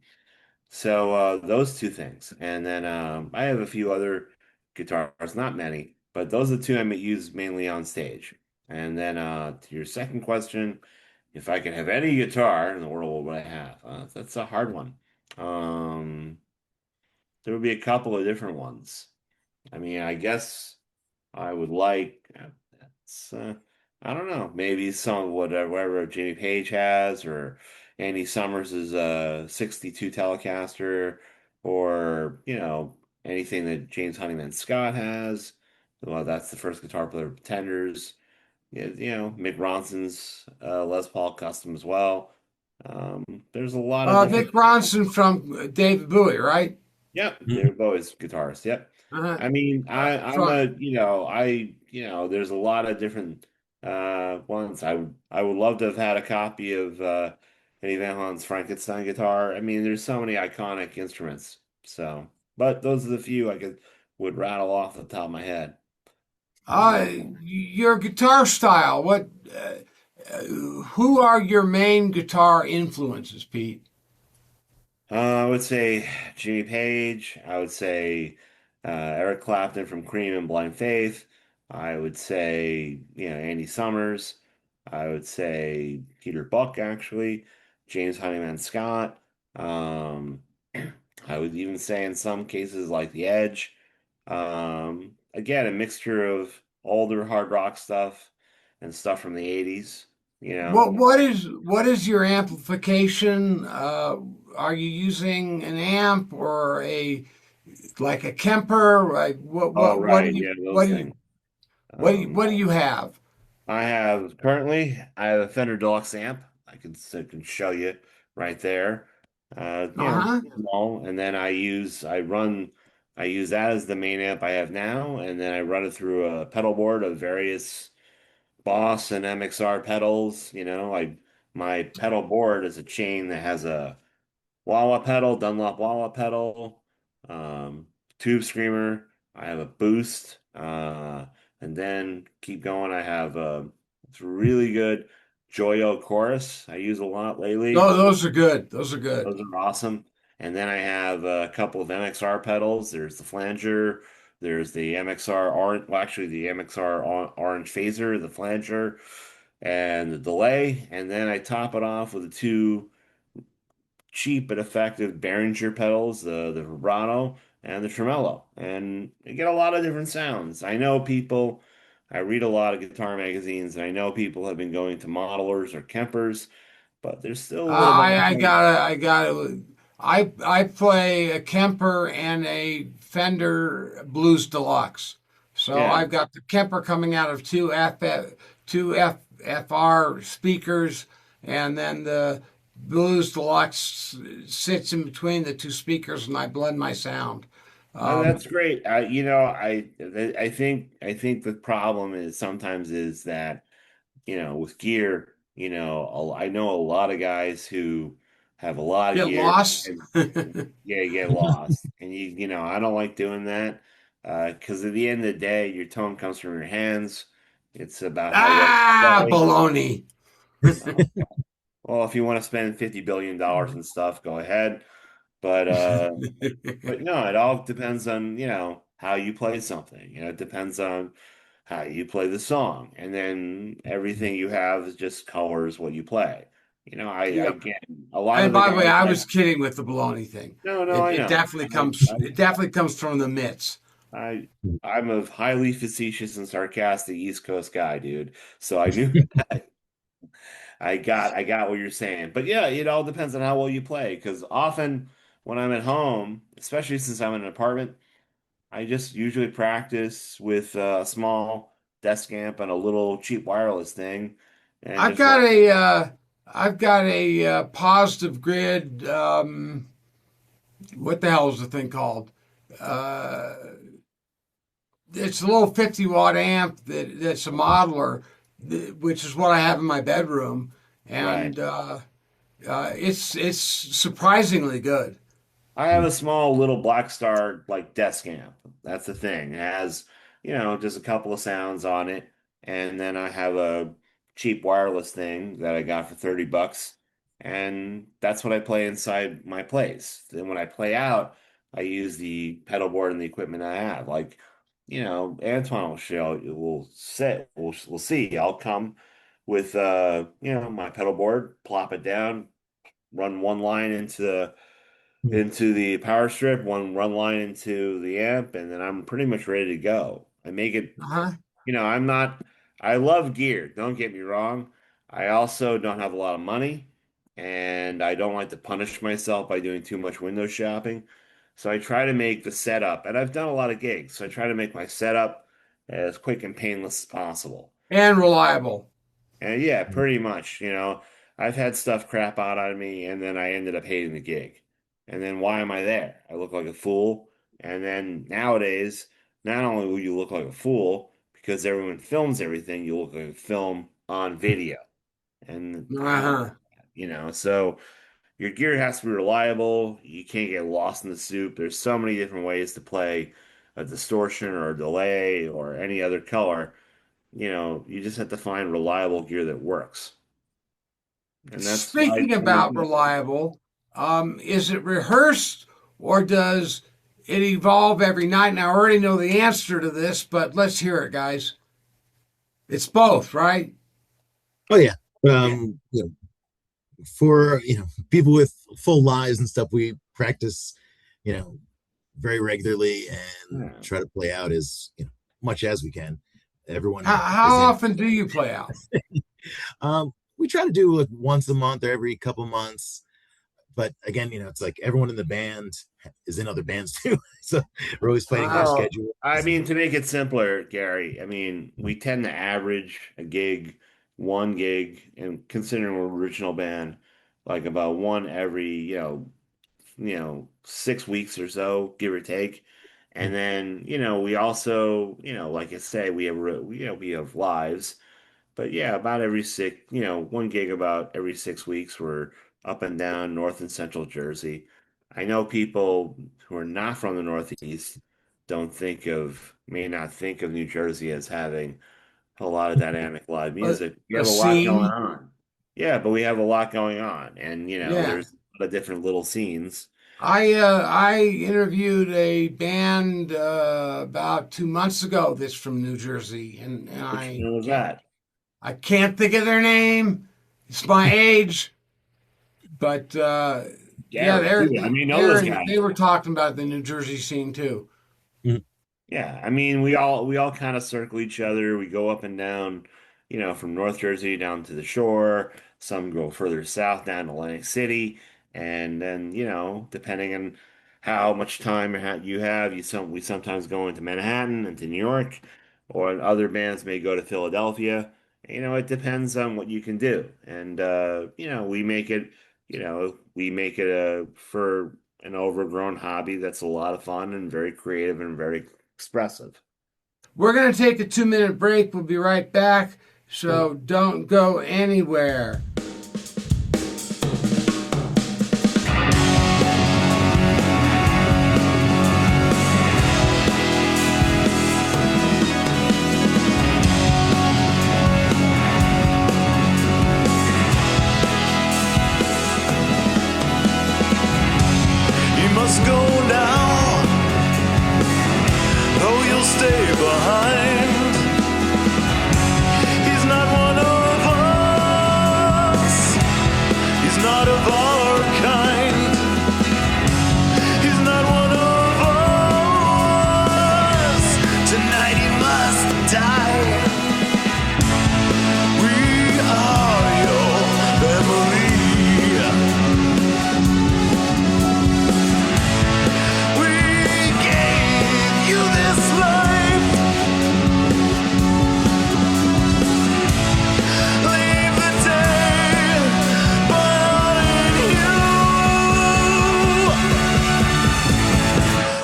So those two things, and then I have a few other guitars, not many, but those are the two I use mainly on stage. And then to your second question, if I could have any guitar in the world, what would I have? That's a hard one. There would be a couple of different ones. I mean, I guess I would like. I don't know, maybe some whatever Jimmy Page has, or Andy Summers' 62 Telecaster, or anything that James Honeyman Scott has. Well, that's the first guitar player of Pretenders. Yeah, Mick Ronson's Les Paul custom as well. There's a lot of Mick Ronson from David Bowie, right? Yep, David Bowie's guitarist. Yep. I mean, there's a lot of different ones. I would love to have had a copy of Eddie Van Halen's Frankenstein guitar. I mean, there's so many iconic instruments. So, but those are the few would rattle off the top of my head. Uh, your guitar style. Who are your main guitar influences, Pete? I would say Jimmy Page. I would say Eric Clapton from Cream and Blind Faith. I would say, Andy Summers. I would say Peter Buck, actually. James Honeyman Scott. Um, I would even say in some cases like The Edge. Again, a mixture of older hard rock stuff and stuff from the 80s, you know. What is your amplification? Are you using an amp or a like a Kemper? Like Oh, what do right. you Yeah, those things. what do you have? I have a Fender Deluxe amp. I can show you right there. Uh-huh. Small, and then I use that as the main amp I have now, and then I run it through a pedal board of various Boss and MXR pedals. My pedal board is a chain that has a wah-wah pedal, Dunlop wah-wah pedal, um, tube screamer. I have a boost, and then keep going. I have it's really good Joyo chorus I use a lot lately. No, those are good. Those are good. Those are awesome. And then I have a couple of MXR pedals. There's the flanger. There's the MXR orange, well, actually the MXR orange phaser, the flanger, and the delay. And then I top it off with the two cheap but effective Behringer pedals, the vibrato and the tremolo, and you get a lot of different sounds. I know people. I read a lot of guitar magazines, and I know people have been going to modelers or Kempers, but there's still a little more. I gotta I play a Kemper and a Fender Blues Deluxe. So Yeah, I've got the Kemper coming out of two FFR speakers, and then the Blues Deluxe sits in between the two speakers, and I blend my sound. that's great. I think the problem is sometimes is that with gear, I know a lot of guys who have a lot of Get gear lost. and yeah, you get lost. And I don't like doing that because at the end of the day, your tone comes from your hands. It's about how well you play. Baloney. Uh, well, if you want to spend $50 billion and stuff, go ahead. But but no, it all depends on, how you play something. It depends on how you play the song. And then everything you have is just colors what you play. Yeah. Again, a lot And of the by the way, guys I like, was kidding with the baloney thing. no, no, I know. It definitely comes from the mitts. I I'm a highly facetious and sarcastic East Coast guy, dude. So I knew I got what you're saying. But yeah, it all depends on how well you play. Because often when I'm at home, especially since I'm in an apartment, I just usually practice with a small desk amp and a little cheap wireless thing, and I've just got a I've got a positive grid. What the hell is the thing called? Uh, it's a little 50-watt amp that's a modeler, which is what I have in my bedroom, right. and it's surprisingly good. I have a small little Black Star like desk amp. That's the thing. It has, just a couple of sounds on it. And then I have a cheap wireless thing that I got for $30. And that's what I play inside my place. Then when I play out, I use the pedal board and the equipment I have. Like, Antoine we'll see. I'll come with my pedal board, plop it down, run one line into the power strip, one run line into the amp, and then I'm pretty much ready to go. I make it, Uh-huh. I'm not, I love gear, don't get me wrong. I also don't have a lot of money, and I don't like to punish myself by doing too much window shopping. So I try to make the setup, and I've done a lot of gigs, so I try to make my setup as quick and painless as possible. And reliable. And yeah, pretty much, I've had stuff crap out on me and then I ended up hating the gig. And then why am I there? I look like a fool. And then nowadays, not only will you look like a fool, because everyone films everything, you look like a film on video. And I don't Uh-huh. like that, so your gear has to be reliable. You can't get lost in the soup. There's so many different ways to play a distortion or a delay or any other color. You just have to find reliable gear that works. And that's why Speaking about reliable, is it rehearsed or does it evolve every night? And I already know the answer to this, but let's hear it, guys. It's both, right? Oh yeah. You know, for people with full lives and stuff, we practice, very regularly and Yeah. try to play out as much as we can. Everyone How is often do you play out? we try to do like once a month or every couple months. But again, it's like everyone in the band is in other bands too. So we're always fighting their Well, schedule. I mean, to make it simpler, Gary, I mean, we tend to average one gig, and considering we're an original band, like about one every, 6 weeks or so, give or take. And then, we also, like I say, we have lives. But yeah, about every six, one gig about every 6 weeks. We're up and down North and Central Jersey. I know people who are not from the Northeast may not think of New Jersey as having a lot of dynamic live music. We A have a lot going scene? on. Yeah, but we have a lot going on, and Yeah. there's a lot of different little scenes. I interviewed a band about 2 months ago that's from New Jersey, and Which one was that? I can't think of their name. It's my age, but yeah, Gary, too. I mean, know those guys. they were talking about the New Jersey scene too. Yeah, I mean, we all kind of circle each other. We go up and down, from North Jersey down to the shore. Some go further south down to Atlantic City, and then depending on how much time you have, we sometimes go into Manhattan, into New York, or other bands may go to Philadelphia. It depends on what you can do, and we make it for an overgrown hobby that's a lot of fun and very creative and very expressive. We're gonna take a 2 minute break. We'll be right back, so don't go anywhere. He must go now, though you'll stay behind. He's not one of us, he's not of our kind. He's not one of us, tonight he must die. We are your family. We gave you this life. Leave the day behind you.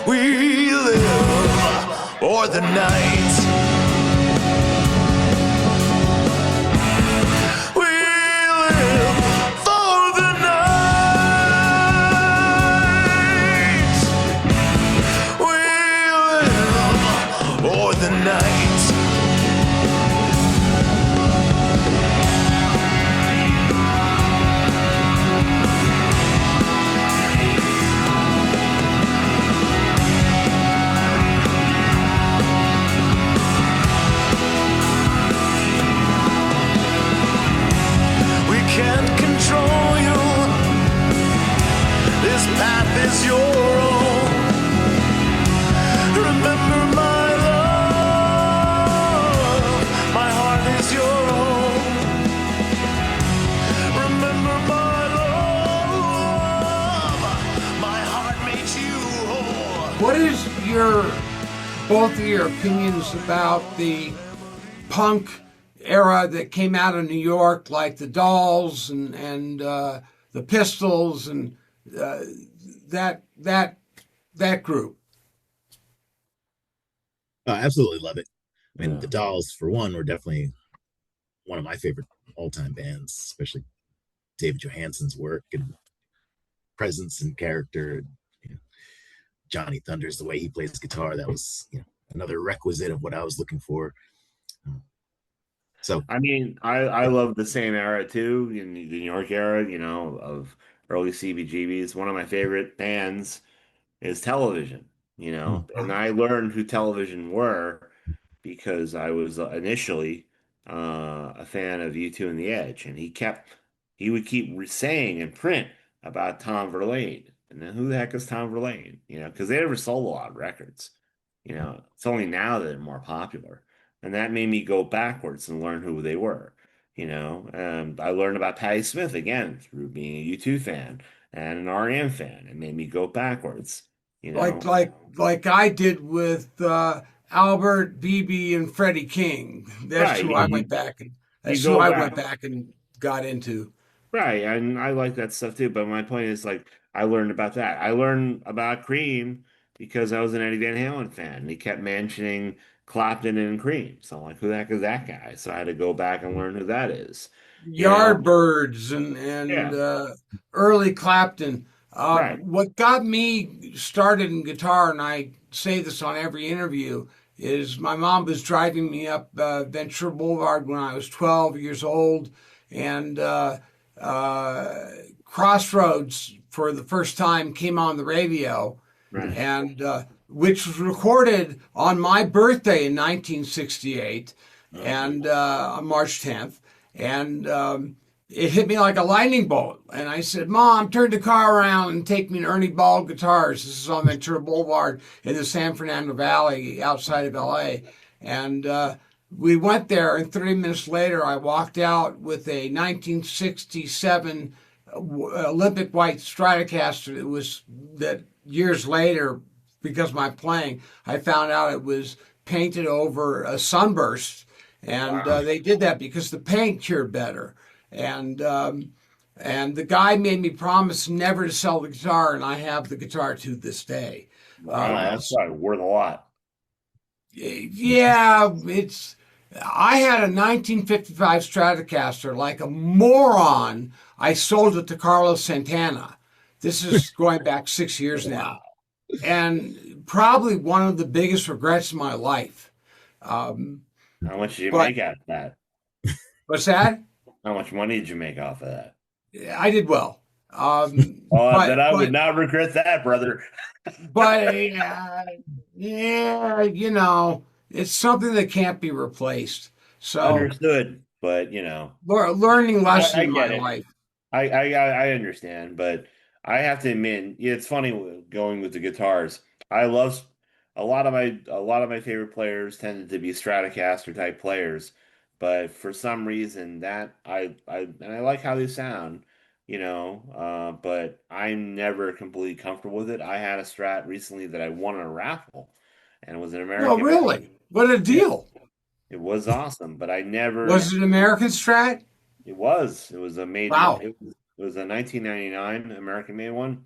We live for the night. We live for the night. We live for the night. We can't control you. This path is your own. Remember my love. My heart is your home. Remember my love. My heart makes you whole. What is both of your opinions about the punk era that came out of New York, like the Dolls and the Pistols and that group? Absolutely love it. I mean, Yeah. the Dolls, for one, were definitely one of my favorite all-time bands, especially David Johansen's work and presence and character. Johnny Thunders, the way he plays guitar, that was, another requisite of what I was looking for. So I mean, I love the same era too, in the New York era, of early CBGBs. One of my favorite bands is Television, hmm, and I learned who Television were because I was initially a fan of U2 and the Edge, and he would keep saying in print about Tom Verlaine, and then who the heck is Tom Verlaine? Because they never sold a lot of records. It's only now that they're more popular, and that made me go backwards and learn who they were. And I learned about Patti Smith again through being a U2 fan and an REM fan. It made me go backwards. You like know, like like I did with Albert, BB, and Freddie King. That's right? who I went back and You that's who go I back, went back and got into. right? And I like that stuff too. But my point is, like, I learned about that. I learned about Cream because I was an Eddie Van Halen fan. And he kept mentioning Clapton and Cream. So I'm like, who the heck is that guy? So I had to go back and learn who that is. You know? Yardbirds and Yeah, early Clapton. right, What got me started in guitar, and I say this on every interview, is my mom was driving me up Ventura Boulevard when I was 12 years old, and uh, Crossroads for the first time came on the radio, right. and which was recorded on my birthday in 1968, Oh, and on March 10th, and it hit me like a lightning bolt. And I said, "Mom, turn the car around and take me to Ernie Ball Guitars. This is on Ventura Boulevard in the San Fernando Valley outside of LA." And we went there, and 30 minutes later, I walked out with a 1967 Olympic white Stratocaster. It was that years later, because of my playing, I found out it was painted over a sunburst, and wow. they did that because the paint cured better. And and the guy made me promise never to sell the guitar, and I have the guitar to this day. Wow, that's probably worth a lot. Yeah, it's. I had a 1955 Stratocaster. Like a moron, I sold it to Carlos Santana. This is going back 6 years Wow. now, and probably one of the biggest regrets of my life. Um, How much did you but make out of that? what's that? How much money did you make off of that? I did well. Then But I would but not regret that, brother. but yeah, it's something that can't be replaced. So Understood, but learning lesson I in my get it. life. I understand, but I have to admit, yeah, it's funny going with the guitars. I love a lot of my favorite players tended to be Stratocaster type players, but for some reason that and I like how they sound, but I'm never completely comfortable with it. I had a Strat recently that I won in a raffle, and it was an No, American really, made. what a Yeah, deal. it was awesome, but I never. Was it American Strat? It was. It was a made. Wow. It was a 1999 American made one.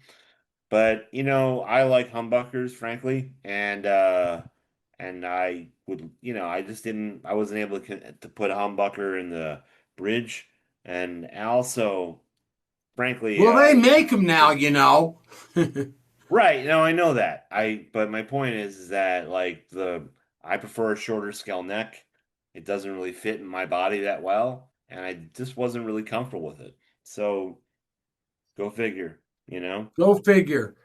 But I like humbuckers, frankly, and I would, I just didn't. I wasn't able to put a humbucker in the bridge, and also, frankly, Well, they make them now. right. No, I know that. But my point is that like I prefer a shorter scale neck. It doesn't really fit in my body that well, and I just wasn't really comfortable with it. So go figure, you know? Go figure.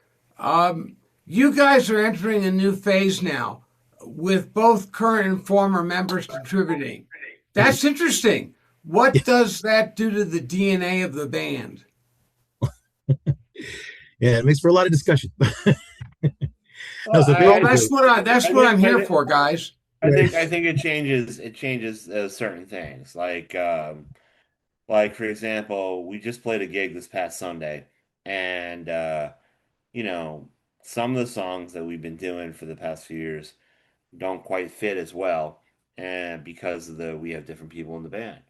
You guys are entering a new phase now, with both current and former members contributing. That's interesting. What does that do to the DNA of the band? Yeah, it makes for a lot of discussion. No, Well, so Well, basically, that's I what think I'm here for, guys. I think it changes certain things. Like for example, we just played a gig this past Sunday, and you know, some of the songs that we've been doing for the past few years don't quite fit as well, and because of the we have different people in the band.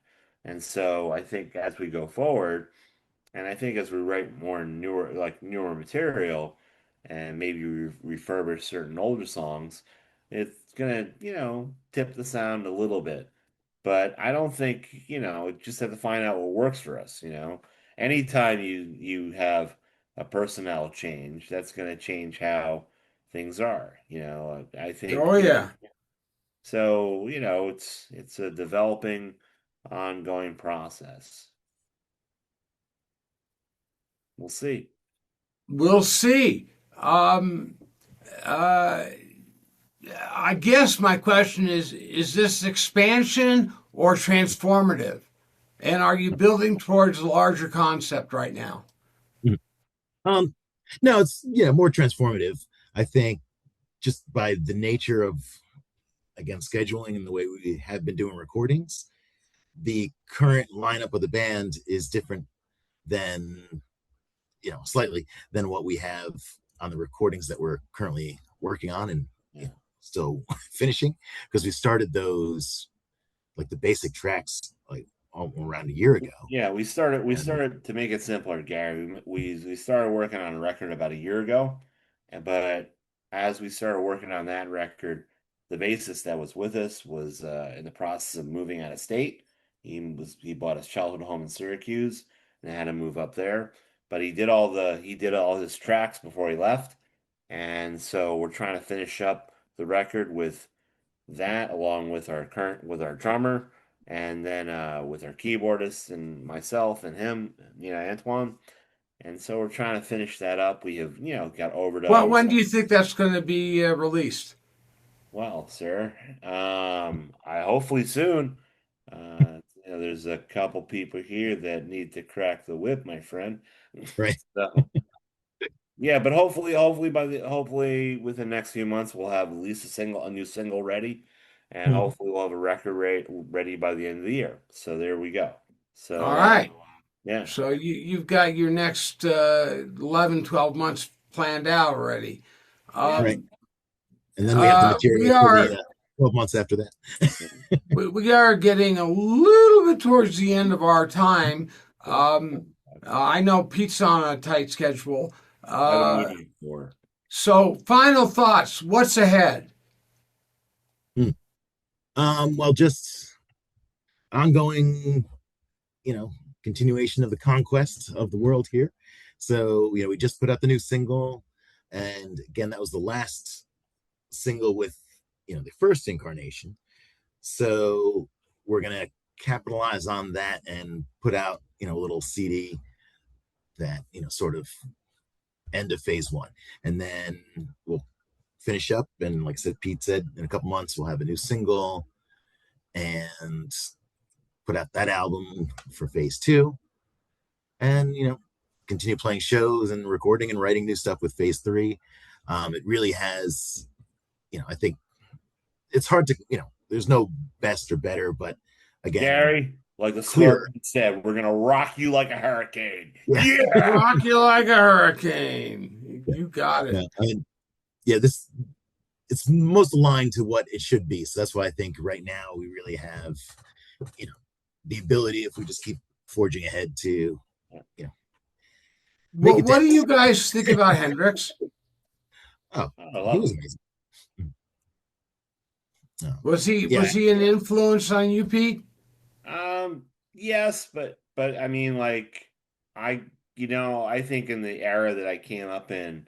And so I think as we go forward, and I think as we write more newer material, and maybe refurbish certain older songs, it's gonna, tip the sound a little bit. But I don't think, just have to find out what works for us. Anytime you have a personnel change, that's gonna change how things are. I think, Oh yeah. so, it's a developing, ongoing process. We'll see. We'll see. Uh, I guess my question is this expansion or transformative? And are you building towards a larger concept right now? Mhm. Um, no, it's more transformative. I think just by the nature of again scheduling and the way we have been doing recordings, the current lineup of the band is different than slightly than what we have on the recordings that we're currently working on and Yeah. still finishing because we started those like the basic tracks like around a year ago. Yeah, we And started to make it simpler, Gary. We started working on a record about a year ago, but as we started working on that record, the bassist that was with us was in the process of moving out of state. He bought his childhood home in Syracuse and had to move up there. But he did all his tracks before he left, and so we're trying to finish up the record with that, along with our drummer, and then with our keyboardist and myself and him, Antoine. And so we're trying to finish that up. We have, got Well, overdose. when do you think that's going to be released? Well, sir, I hopefully soon. There's a couple people here that need to crack the whip, my friend. right. So, yeah, but hopefully within the next few months we'll have at least a new single ready, and Mhm. hopefully we'll have a record rate ready by the end of the year. So there we go. All So right. yeah, So you've got your next 11, 12 months planned out already. yeah, Right. And then we have the We material for the are 12 months after that. we are getting a little bit towards the end of our time. cool. I know Pete's on a tight schedule. I've been Uh, waiting for. so final thoughts. What's ahead? Hmm. Well, just ongoing, you know, continuation of the conquest of the world here. So, we just put out the new single. And again, that was the last single with, the first incarnation. So we're going to capitalize on that and put out, a little CD that, sort of end of phase one. And then we'll finish up. And like I said, Pete said, in a couple months, we'll have a new single and put out that album for phase two. And, continue playing shows and recording and writing new stuff with phase three. It really has, I think it's hard to, there's no best or better, but again, Gary, like the clearer. Scorpion said, we're gonna rock you like a hurricane. Yeah. Yeah. Rock you like a hurricane. You got it. Yeah. I mean, yeah, it's most aligned to what it should be. So that's why I think right now we really have, you know, the ability if we just keep forging ahead to, make a What do dent. you guys think about Hendrix? Oh, I he love was him. amazing. Oh, Was yeah. he an influence on you, Pete? Yes, but I mean, like, I I think in the era that I came up in,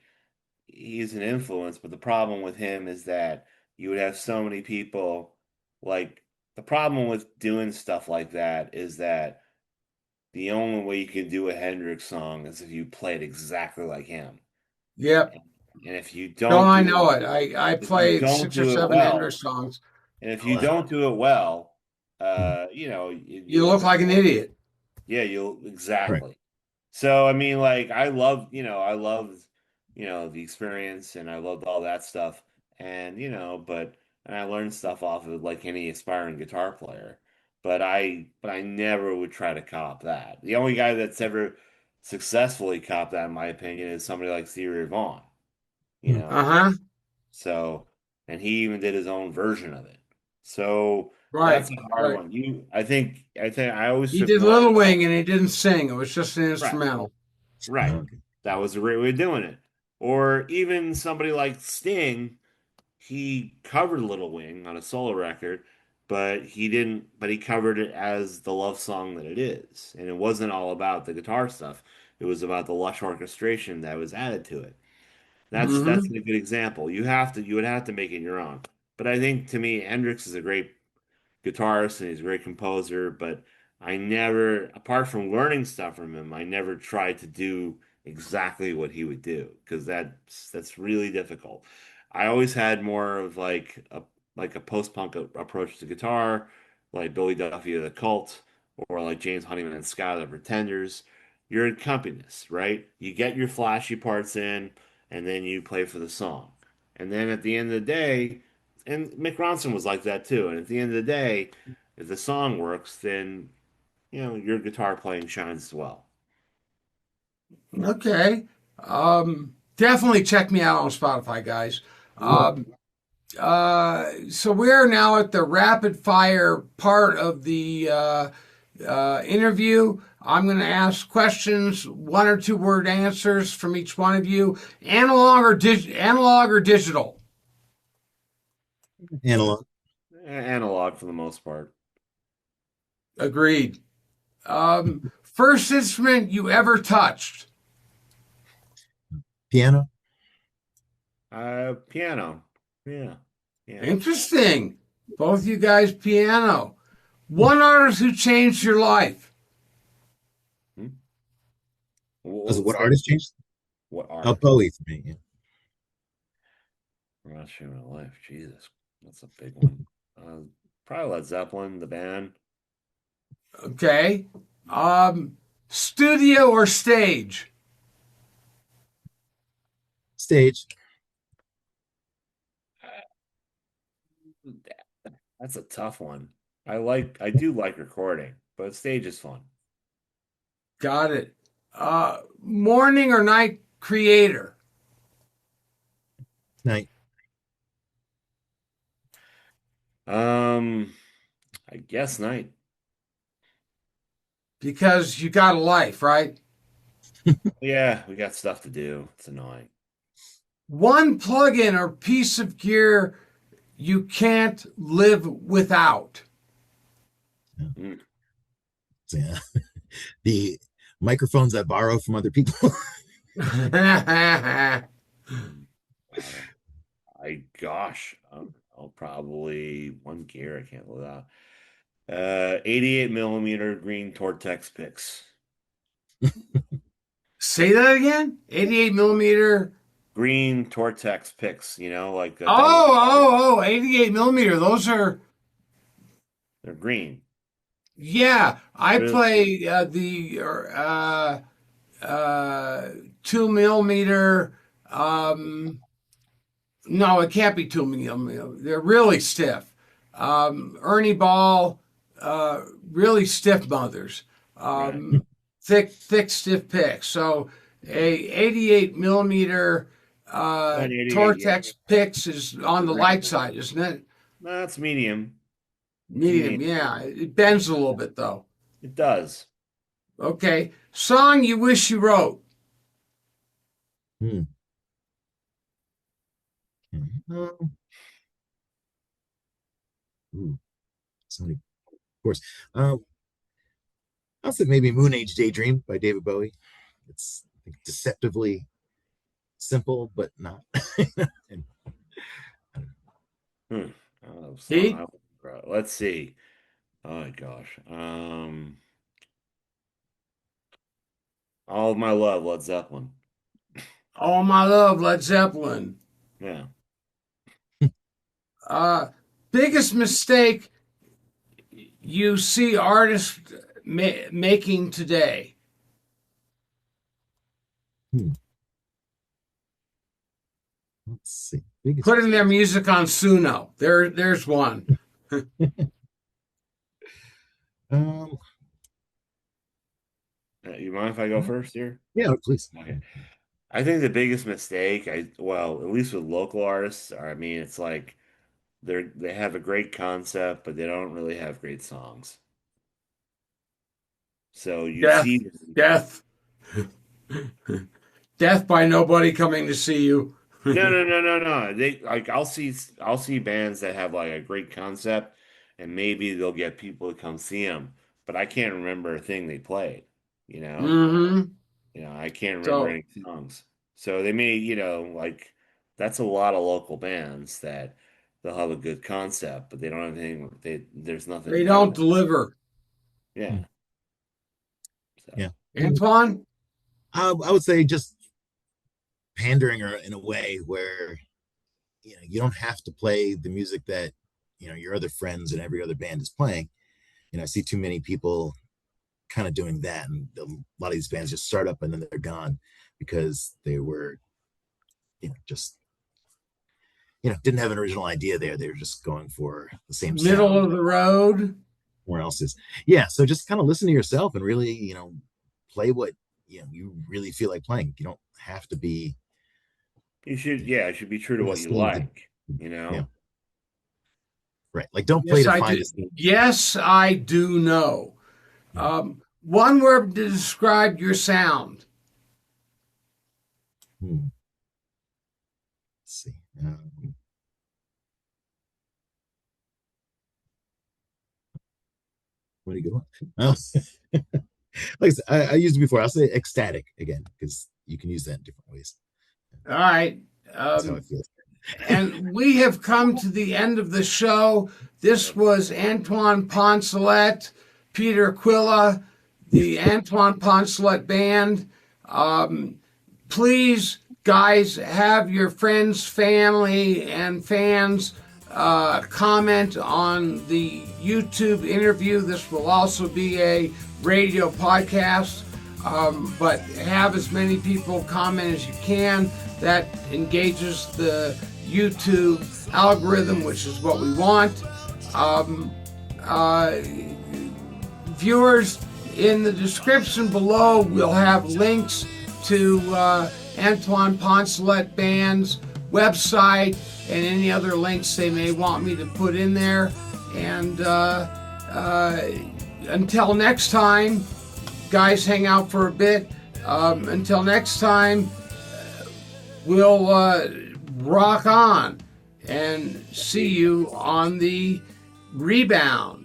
he's an influence, but the problem with him is that you would have so many people, like, the problem with doing stuff like that is that the only way you can do a Hendrix song is if you play it exactly like him. Yep. And if you No, don't I do know it, it. I if you played don't six or do it seven Hendrix well, songs. and if Oh, you wow. don't do it well, Mhm. You you'll look like an idiot. yeah, you'll Right. exactly. So I mean, like, I loved, the experience, and I loved all that stuff, and and I learned stuff off of it like any aspiring guitar player. But I never would try to cop that. The only guy that's ever successfully copped that, in my opinion, is somebody like Stevie Vaughan. You Mhm. know, Uh-huh. so, and he even did his own version of it. So that's Right. a hard Right. one. I always He took did more. Little Wing and he didn't sing. It was just an Right. instrumental. Right. Okay. That was a great way of doing it. Or even somebody like Sting, he covered Little Wing on a solo record, but he didn't, but he covered it as the love song that it is. And it wasn't all about the guitar stuff. It was about the lush orchestration that was added to it. That's Mm-hmm. a good example. You would have to make it your own. But I think to me, Hendrix is a great guitarist and he's a great composer, but I never, apart from learning stuff from him, I never tried to do exactly what he would do because that's really difficult. I always had more of like a post-punk approach to guitar, like Billy Duffy of the Cult, or like James Honeyman and Scott of the Pretenders. You're an accompanist, right? You get your flashy parts in, and then you play for the song. And then at the end of the day, and Mick Ronson was like that too. And at the end of the day, if the song works, then your guitar playing shines as well. Okay. Definitely check me out on Spotify, guys. Well, So we're now at the rapid fire part of the interview. I'm going to ask questions, 1 or 2 word answers from each one of you. Analog or digital? analog, Analog for the most part. Agreed. First instrument you ever touched? piano, Piano. Yeah. Yeah. Interesting. Both you guys piano. One artist who changed your life. Hmm? what artist changed? What Oh, art? Bowie for me. Yeah. I'm not sure my life. Jesus, that's a big one. Probably Led Zeppelin, the band. Okay. Studio or stage? Stage, That's a tough one. I do like recording, but stage is fun. Got it. Morning or night creator? night, Um, I guess night. Because you got a life, right? Yeah, we got stuff to do. It's annoying. One plugin or piece of gear you can't live without. Mm. yeah. The microphones I borrow from other people. I gosh, I'll probably one gear. I can't live out. 88 millimeter green Tortex picks. Say that again? 88 millimeter. Green Tortex picks. Like Oh, 88 millimeter. Those are, they're green. yeah. I Really? play the 2 millimeter. No, it can't be 2 millimeter. They're really stiff. Ernie Ball, really stiff mothers. Right. Thick, stiff picks. So a 88 millimeter An 88, yeah. Tortex picks is on the light side, isn't it? That's medium. It's Medium, medium. yeah. It bends a little bit though. It does. Okay. Song you wish you wrote. Hmm. Um, ooh, somebody, of course. I'll say maybe Moon Age Daydream by David Bowie. It's, I think, deceptively simple, but not. And, Hmm. Oh, song. See? Let's see. Oh my gosh. All of My Love, Led Zeppelin. All My Love, Led Zeppelin. Yeah. Uh, Biggest mistake you see artists making today? hmm, let's see. Biggest Putting their music on Suno. There's one. um, You mind if I go first here? yeah, please. Okay. I think the biggest mistake, well, at least with local artists, I mean, it's like they have a great concept, but they don't really have great songs. So you Death, see, death, death by nobody coming to see you. no. They like I'll see bands that have like a great concept, and maybe they'll get people to come see them, but I can't remember a thing they played. You know, Mm-hmm. I can't remember So any songs. So they may, like that's a lot of local bands that they'll have a good concept, but they don't have anything. There's nothing. They don't deliver. Yeah. So. Yeah. Antoine? I would say just pandering in a way where you don't have to play the music that your other friends and every other band is playing. I see too many people kind of doing that, and a lot of these bands just start up and then they're gone because they were just didn't have an original idea there. They were just going for the same middle sound of the road. Where else is. Yeah, so just kind of listen to yourself and really play what you really feel like playing. You don't have to be. You should be true to what you like. Yeah. Right, like don't play to find a. Yes, I do know. One word to describe your sound. Let's see. What do you go on? Like I said, I used it before. I'll say ecstatic again because you can use that in different ways. All right. That's how it feels. And we have come to the end of the show. This was Antoine Poncelet, Peter Quilla, the Antoine Poncelet Band. Please, guys, have your friends, family, and fans comment on the YouTube interview. This will also be a radio podcast, but have as many people comment as you can. That engages the YouTube algorithm, which is what we want. Viewers, in the description below, we'll have links to Antoine Poncelet Band's website and any other links they may want me to put in there. And until next time, guys, hang out for a bit. Until next time, we'll rock on and see you on the rebound.